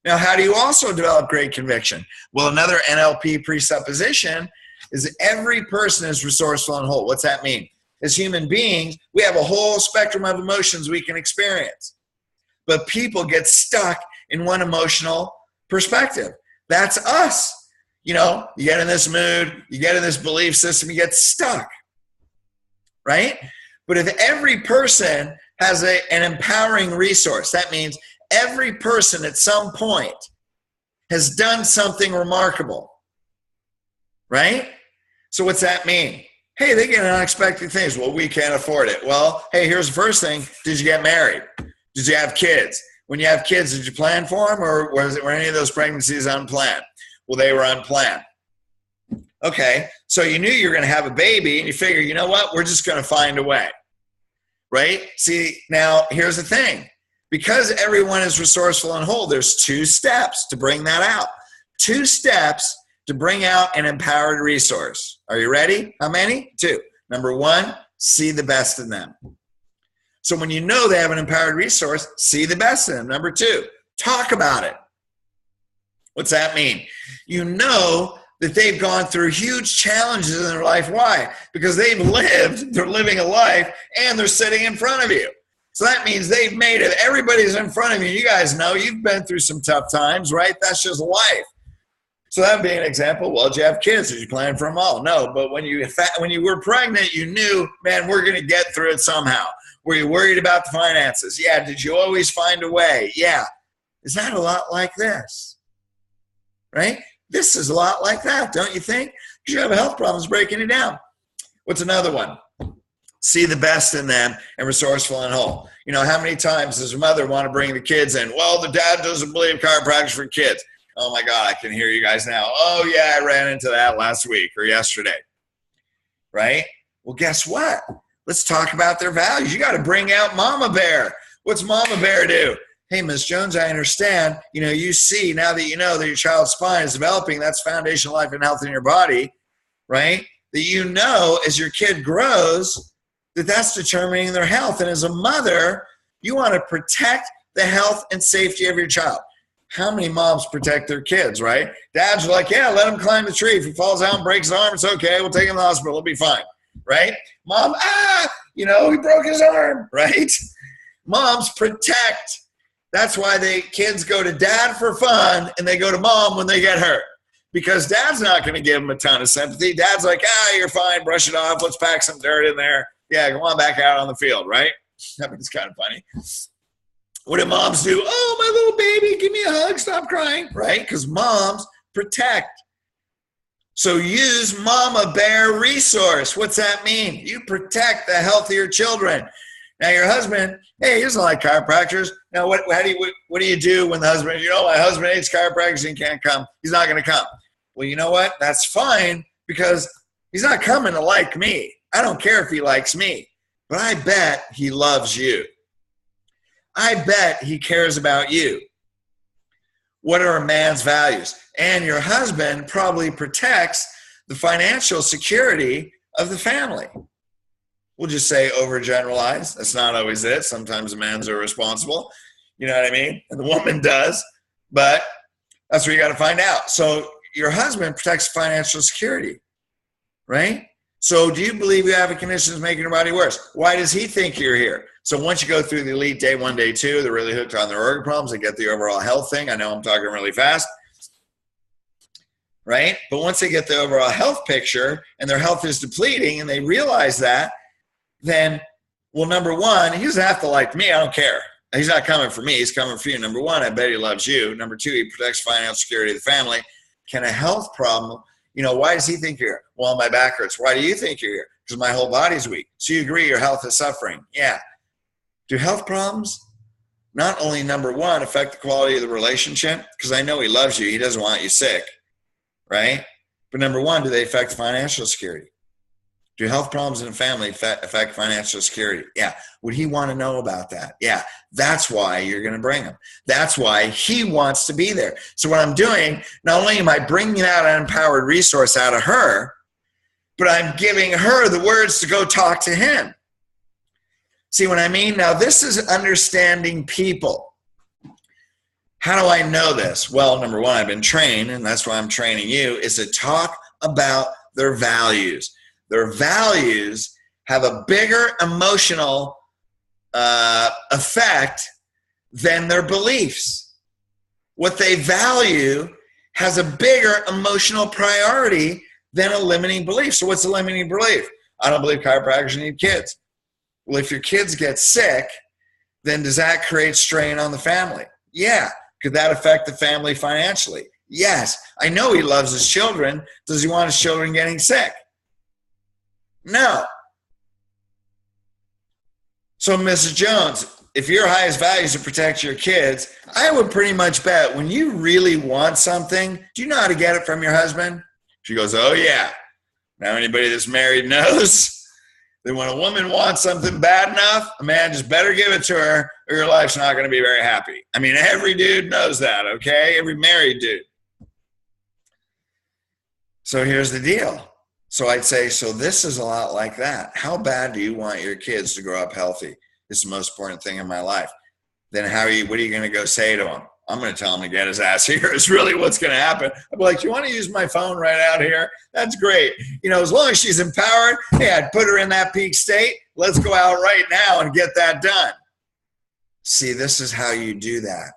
Now, how do you also develop great conviction? Well, another NLP presupposition is every person is resourceful and whole. What's that mean? As human beings, we have a whole spectrum of emotions we can experience. But people get stuck in one emotional perspective. That's us. You know, you get in this mood, you get in this belief system, you get stuck, right? But if every person has an empowering resource, that means every person at some point has done something remarkable, right? So what's that mean? Hey, they get unexpected things. Well, we can't afford it. Well, hey, here's the first thing. Did you get married? Did you have kids? When you have kids, did you plan for them, or were any of those pregnancies unplanned? Well, they were unplanned. Okay, so you knew you were going to have a baby, and you figure, you know what? We're just going to find a way, right? See, now here's the thing. Because everyone is resourceful and whole, there's 2 steps to bring that out. 2 steps to bring out an empowered resource. Are you ready? How many? 2. Number 1, see the best in them. So when you know they have an empowered resource, see the best in them. Number 2, talk about it. What's that mean? You know that they've gone through huge challenges in their life. Why? Because they're living a life, and they're sitting in front of you. So that means they've made it. Everybody's in front of you. You guys know you've been through some tough times, right? That's just life. So that would be an example. Well, did you have kids? Did you plan for them all? No, but when you were pregnant, you knew, man, we're going to get through it somehow. Were you worried about the finances? Yeah. Did you always find a way? Yeah. Is that a lot like this? Right? This is a lot like that, don't you think? Because you have health problems breaking it down. What's another one? See the best in them and resourceful and whole. You know, how many times does a mother want to bring the kids in? Well, the dad doesn't believe chiropractic for kids. Oh my God, I can hear you guys now. Oh yeah, I ran into that last week or yesterday, right? Well, guess what? Let's talk about their values. You got to bring out Mama Bear. What's Mama Bear do? Hey, Ms. Jones, I understand, you see now that you know that your child's spine is developing, that's foundational life and health in your body, right? That as your kid grows, that's determining their health. And as a mother, you want to protect the health and safety of your child. How many moms protect their kids, right? Dads are like, yeah, let him climb the tree. If he falls out and breaks his arm, it's okay. We'll take him to the hospital. It'll be fine, right? Mom, he broke his arm, right? Moms protect. That's why kids go to dad for fun and they go to mom when they get hurt. Because dad's not going to give them a ton of sympathy. Dad's like, you're fine. Brush it off. Let's pack some dirt in there. Yeah, go on back out on the field, right? That was kind of funny. What do moms do? Oh, my little baby, give me a hug. Stop crying, right? Because moms protect. So use Mama Bear resource. What's that mean? You protect the health of your children. Now your husband, hey, he doesn't like chiropractors. Now what do you do when the husband, my husband hates chiropractors and can't come. He's not going to come. Well, you know what? That's fine because he's not coming to like me. I don't care if he likes me, but I bet he loves you. I bet he cares about you. What are a man's values? And your husband probably protects the financial security of the family. We'll just say overgeneralize. That's not always it. Sometimes the men's are responsible. You know what I mean? And the woman does. But that's what you got to find out. So your husband protects financial security, right? So do you believe you have a condition that's making your body worse? Why does he think you're here? So once you go through the elite day 1, day 2, they're really hooked on their organ problems. They get the overall health thing. I know I'm talking really fast, right? But once they get the overall health picture and their health is depleting and they realize that, then, well, number one, he doesn't have to like me. I don't care. He's not coming for me. He's coming for you. Number one, I bet he loves you. Number two, he protects financial security of the family. Can a health problem, why does he think you're here? Well, my back hurts. Why do you think you're here? Because my whole body's weak. So you agree your health is suffering. Yeah. Do health problems not only, number one, affect the quality of the relationship? Because I know he loves you. He doesn't want you sick, right? But number one, do they affect financial security? Do health problems in the family affect financial security? Yeah. Would he want to know about that? Yeah. That's why you're going to bring him. That's why he wants to be there. So what I'm doing, not only am I bringing that empowered resource out of her, but I'm giving her the words to go talk to him. See what I mean? Now, this is understanding people. How do I know this? Well, number one, I've been trained, and that's why I'm training you, is to talk about their values. Their values have a bigger emotional effect than their beliefs. What they value has a bigger emotional priority than a limiting belief. So what's a limiting belief? I don't believe chiropractors need kids. Well, if your kids get sick, then does that create strain on the family? Yeah. Could that affect the family financially? Yes. I know he loves his children. Does he want his children getting sick? No. So, Mrs. Jones, if your highest value is to protect your kids, I would pretty much bet when you really want something, do you know how to get it from your husband? She goes, oh, yeah. Now, anybody that's married knows that when a woman wants something bad enough, a man just better give it to her or your life's not going to be very happy. I mean, every dude knows that, okay? Every married dude. So here's the deal. So I'd say, so this is a lot like that. How bad do you want your kids to grow up healthy? It's the most important thing in my life. Then what are you going to go say to him? I'm going to tell him to get his ass here is really what's going to happen. I'm like, you want to use my phone right out here? That's great. As long as she's empowered, hey, I'd put her in that peak state. Let's go out right now and get that done. See, this is how you do that.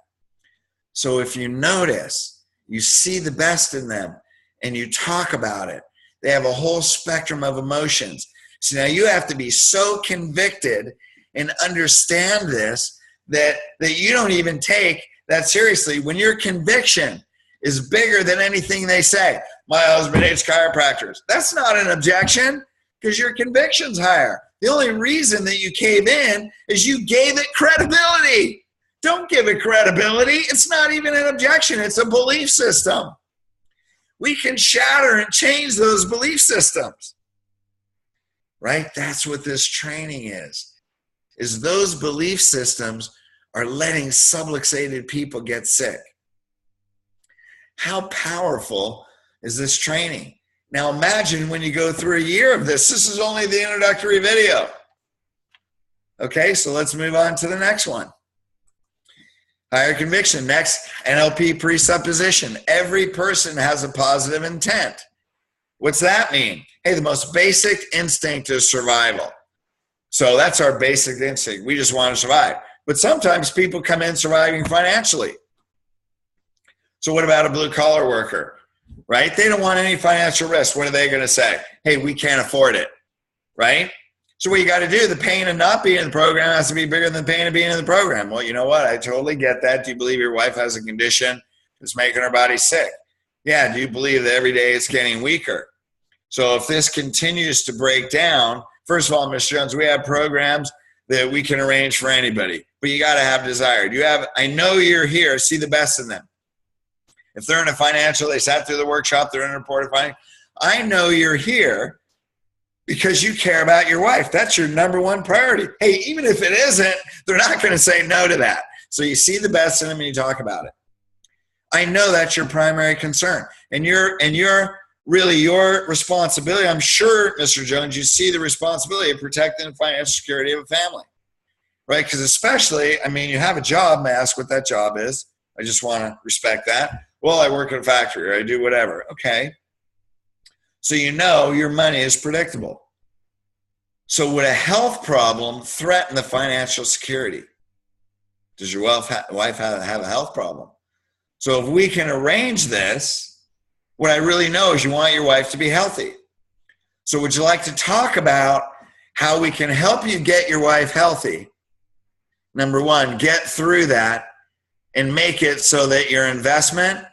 So if you notice, you see the best in them and you talk about it, they have a whole spectrum of emotions. So now you have to be so convicted and understand this that you don't even take that seriously. When your conviction is bigger than anything they say, my husband hates chiropractors, that's not an objection because your conviction's higher. The only reason that you cave in is you gave it credibility. Don't give it credibility. It's not even an objection. It's a belief system. We can shatter and change those belief systems, right? That's what this training is those belief systems are letting subluxated people get sick. How powerful is this training? Now imagine when you go through a year of this. This is only the introductory video. Okay, so let's move on to the next one. Higher conviction. Next, NLP presupposition. Every person has a positive intent. What's that mean? Hey, the most basic instinct is survival. So that's our basic instinct. We just want to survive. But sometimes people come in surviving financially. So what about a blue-collar worker, right? They don't want any financial risk. What are they going to say? Hey, we can't afford it, right? So what you got to do, the pain of not being in the program has to be bigger than the pain of being in the program. Well, you know what? I totally get that. Do you believe your wife has a condition that's making her body sick? Yeah. Do you believe that every day it's getting weaker? So if this continues to break down, first of all, Mr. Jones, we have programs that we can arrange for anybody, but you got to have desire. I know you're here. See the best in them. If they're in a financial, they sat through the workshop, they're in a report of finance. I know you're here because you care about your wife. That's your number one priority. Hey, even if it isn't, they're not going to say no to that. So you see the best in them and you talk about it. I know that's your primary concern. And you're really your responsibility. I'm sure, Mr. Jones, you see the responsibility of protecting the financial security of a family, right? Because especially, I mean, you have a job. May I ask what that job is? I just want to respect that. Well, I work in a factory or I do whatever. Okay. So you know your money is predictable. So would a health problem threaten the financial security? Does your wife have a health problem? So if we can arrange this, what I really know is you want your wife to be healthy. So would you like to talk about how we can help you get your wife healthy? Number one, get through that and make it so that your investment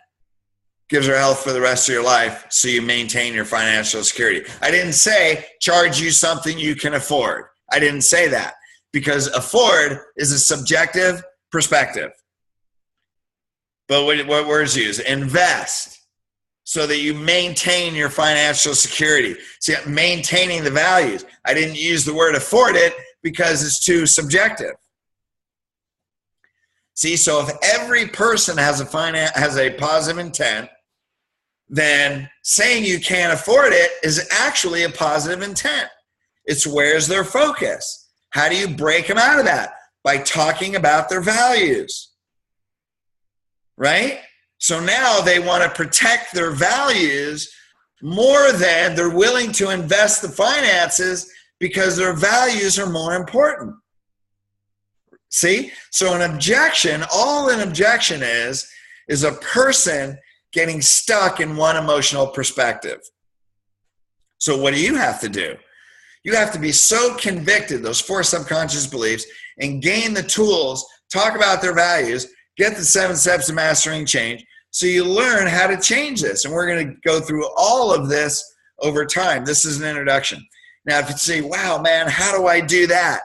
gives her health for the rest of your life so you maintain your financial security. I didn't say charge you something you can afford. I didn't say that because afford is a subjective perspective. But what words use? Invest so that you maintain your financial security. See, maintaining the values. I didn't use the word afford it because it's too subjective. See, so if every person has a positive intent, then saying you can't afford it is actually a positive intent. It's where's their focus? How do you break them out of that? By talking about their values, right? So now they want to protect their values more than they're willing to invest the finances because their values are more important. See? So an objection, all an objection is a person getting stuck in one emotional perspective. So what do you have to do? You have to be so convicted, those 4 subconscious beliefs, and gain the tools, talk about their values, get the 7 steps to mastering change, so you learn how to change this. And we're going to go through all of this over time. This is an introduction. Now, if you say, wow, man, how do I do that?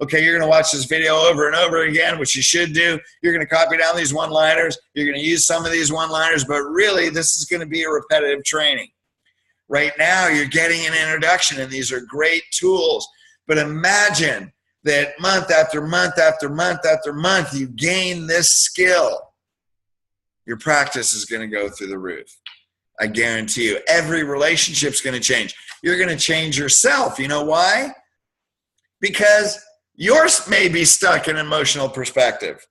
Okay, you're going to watch this video over and over again, which you should do. You're going to copy down these one-liners. You're going to use some of these one-liners, but really this is going to be a repetitive training. Right now, you're getting an introduction, and these are great tools. But imagine that month after month after month after month, you gain this skill. Your practice is going to go through the roof. I guarantee you. Every relationship's going to change. You're going to change yourself. You know why? Because yours may be stuck in emotional perspective.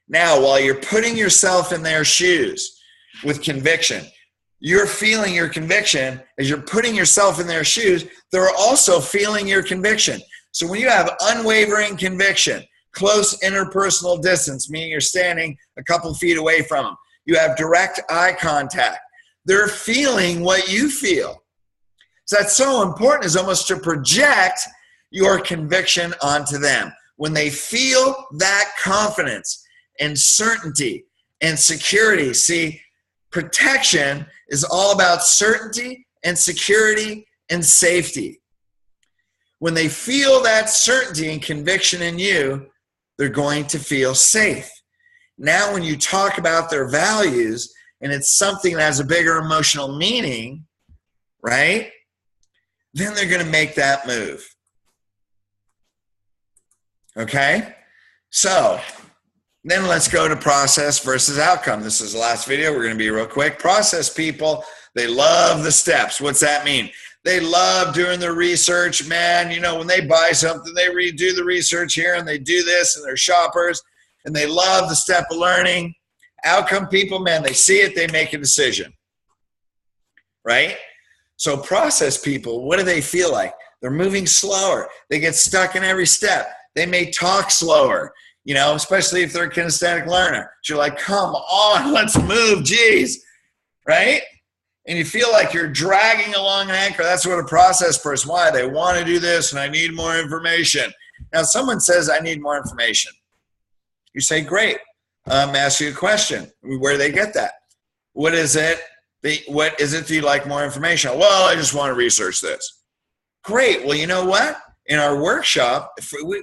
Now, while you're putting yourself in their shoes with conviction, you're feeling your conviction. As you're putting yourself in their shoes, they're also feeling your conviction. So when you have unwavering conviction, close interpersonal distance, meaning you're standing a couple feet away from them, you have direct eye contact, they're feeling what you feel. So that's so important, is almost to project your conviction onto them. When they feel that confidence and certainty and security, see, protection is all about certainty and security and safety. When they feel that certainty and conviction in you, they're going to feel safe. Now, when you talk about their values and it's something that has a bigger emotional meaning, right? Then they're going to make that move. Okay? So, then let's go to process versus outcome. This is the last video. We're going to be real quick. Process people, they love the steps. What's that mean? They love doing the research, man. You know, when they buy something, they redo the research here and they do this and they're shoppers and they love the step of learning. Outcome people, man, they see it, they make a decision, right? So process people, what do they feel like? They're moving slower. They get stuck in every step. They may talk slower, you know, especially if they're a kinesthetic learner. So you're like, come on, let's move, geez, right? And you feel like you're dragging along an anchor. That's what a process person, why? They want to do this and I need more information. Now, someone says, I need more information. You say, great. Ask you a question. Where do they get that? What is it? What is it that you like more information on? Well, I just want to research this. Great. Well, you know what? In our workshop,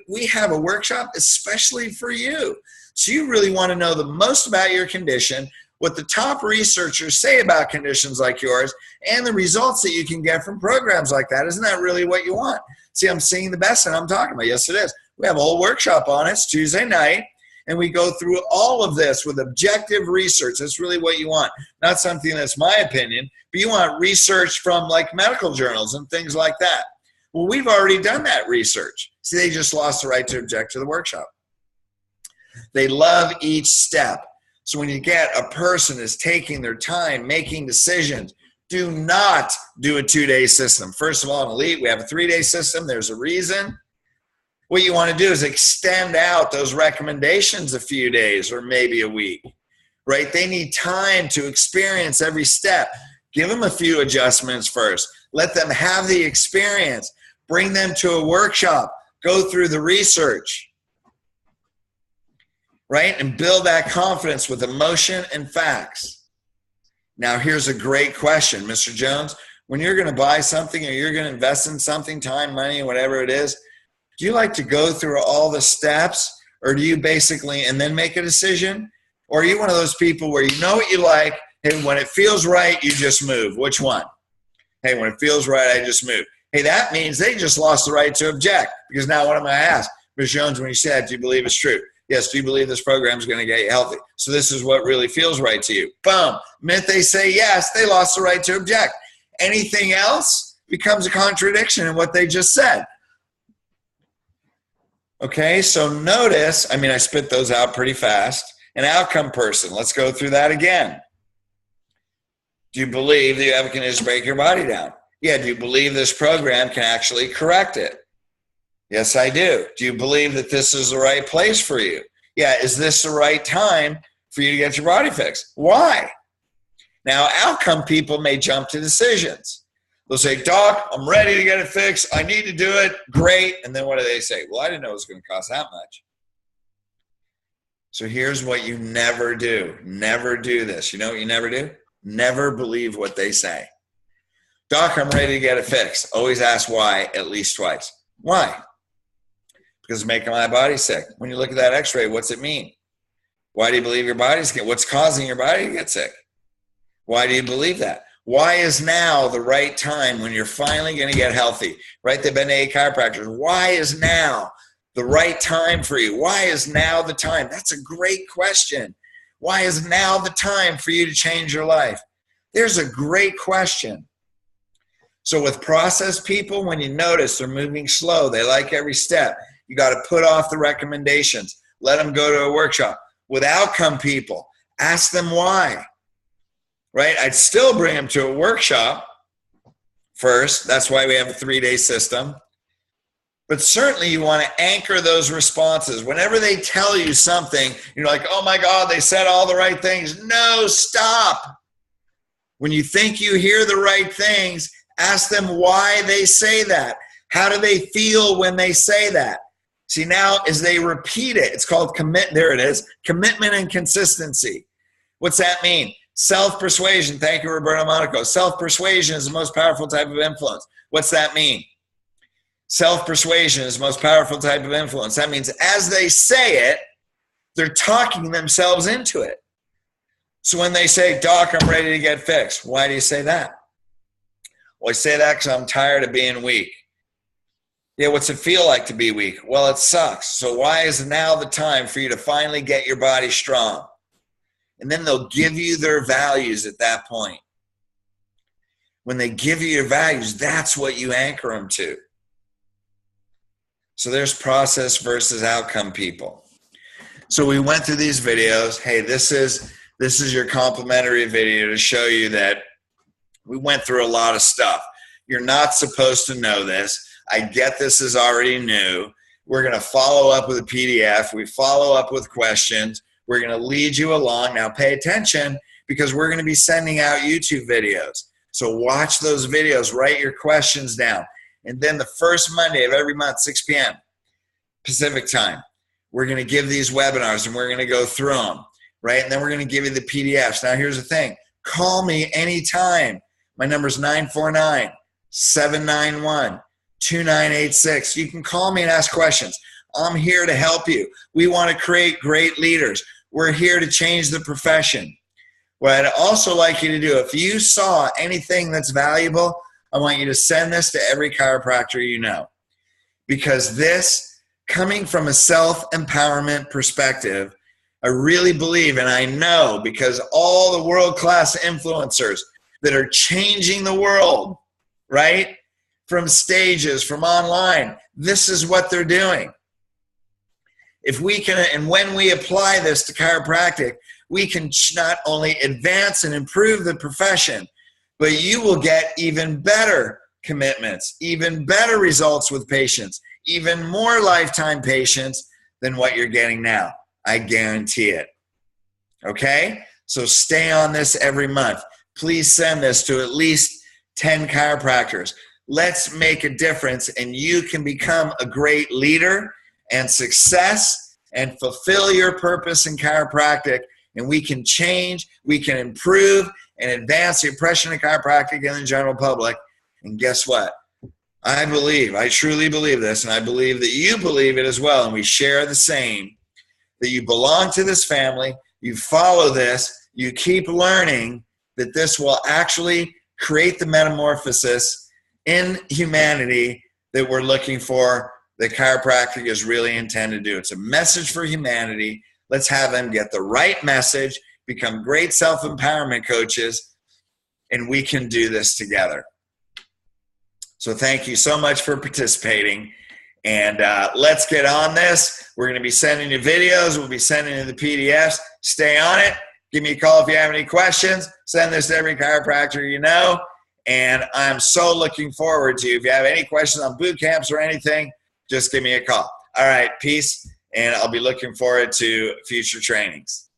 we have a workshop especially for you. So you really want to know the most about your condition, what the top researchers say about conditions like yours, and the results that you can get from programs like that. Isn't that really what you want? See, I'm seeing the best and I'm talking about. Yes, it is. We have a whole workshop on it. It's Tuesday night. And we go through all of this with objective research. That's really what you want. Not something that's my opinion, but you want research from like medical journals and things like that. Well, we've already done that research. See, they just lost the right to object to the workshop. They love each step. So when you get a person is taking their time, making decisions, do not do a 2-day system. First of all, in Elite, we have a 3-day system. There's a reason. What you want to do is extend out those recommendations a few days or maybe a week, right? They need time to experience every step. Give them a few adjustments first. Let them have the experience. Bring them to a workshop. Go through the research, right? And build that confidence with emotion and facts. Now, here's a great question, Mr. Jones. When you're going to buy something or you're going to invest in something, time, money, whatever it is, do you like to go through all the steps, or do you basically and then make a decision? Or are you one of those people where you know what you like, and when it feels right, you just move? Which one? Hey, when it feels right, I just move. Hey, that means they just lost the right to object, because now what am I asked? Ms. Jones, when you said, do you believe it's true? Yes, do you believe this program is going to get you healthy? So this is what really feels right to you. Boom. The minute they say yes, they lost the right to object. Anything else becomes a contradiction in what they just said. Okay, so notice, I mean, I spit those out pretty fast. An outcome person, let's go through that again. Do you believe that you have a condition to break your body down? Yeah, do you believe this program can actually correct it? Yes, I do. Do you believe that this is the right place for you? Yeah, is this the right time for you to get your body fixed? Why? Now, outcome people may jump to decisions. They'll say, Doc, I'm ready to get it fixed. I need to do it. Great. And then what do they say? Well, I didn't know it was going to cost that much. So here's what you never do. Never do this. You know what you never do? Never believe what they say. Doc, I'm ready to get it fixed. Always ask why at least twice. Why? Because it's making my body sick. When you look at that x-ray, what's it mean? Why do you believe your body's sick? What's causing your body to get sick? Why do you believe that? Why is now the right time when you're finally going to get healthy? Right? They've been to 8 chiropractors. Why is now the right time for you? Why is now the time? That's a great question. Why is now the time for you to change your life? There's a great question. So with process people, when you notice they're moving slow, they like every step, you got to put off the recommendations. Let them go to a workshop. With outcome people, ask them why. Right? I'd still bring them to a workshop first. That's why we have a 3-day system. But certainly you want to anchor those responses. Whenever they tell you something, you're like, oh my God, they said all the right things. No, stop. When you think you hear the right things, ask them why they say that. How do they feel when they say that? See, now as they repeat it, it's called there it is, commitment and consistency. What's that mean? Self-persuasion. Thank you, Roberto Monaco. Self-persuasion is the most powerful type of influence. What's that mean? Self-persuasion is the most powerful type of influence. That means as they say it, they're talking themselves into it. So when they say, Doc, I'm ready to get fixed, why do you say that? Well, I say that because I'm tired of being weak. Yeah, what's it feel like to be weak? Well, it sucks. So why is now the time for you to finally get your body strong? And then they'll give you their values at that point. When they give you your values, that's what you anchor them to. So there's process versus outcome people. So we went through these videos. Hey, this is your complimentary video to show you that we went through a lot of stuff. You're not supposed to know this. I get this is already new. We're going to follow up with a PDF. We follow up with questions. We're going to lead you along. Now pay attention because we're going to be sending out YouTube videos. So watch those videos, write your questions down. And then the first Monday of every month, 6 p.m. Pacific time, we're going to give these webinars and we're going to go through them, right? And then we're going to give you the PDFs. Now here's the thing. Call me anytime. My number is 949-791-2986. You can call me and ask questions. I'm here to help you. We want to create great leaders. We're here to change the profession. What I'd also like you to do, if you saw anything that's valuable, I want you to send this to every chiropractor you know. Because this, coming from a self-empowerment perspective, I really believe, and I know because all the world-class influencers that are changing the world, right, from stages, from online, this is what they're doing. If we can, and when we apply this to chiropractic, we can not only advance and improve the profession, but you will get even better commitments, even better results with patients, even more lifetime patients than what you're getting now. I guarantee it. Okay? So stay on this every month. Please send this to at least 10 chiropractors. Let's make a difference and you can become a great leader and success and fulfill your purpose in chiropractic, and we can change, we can improve and advance the impression of chiropractic in the general public. And guess what? I truly believe this, and I believe that you believe it as well, and we share the same, that you belong to this family, you follow this, you keep learning, that this will actually create the metamorphosis in humanity that we're looking for, that chiropractic is really intended to do. It's a message for humanity. Let's have them get the right message, become great self-empowerment coaches, and we can do this together. So thank you so much for participating, and let's get on this. We're going to be sending you videos. We'll be sending you the PDFs. Stay on it. Give me a call if you have any questions. Send this to every chiropractor you know, and I'm so looking forward to you. If you have any questions on boot camps or anything, just give me a call. All right, peace, and I'll be looking forward to future trainings.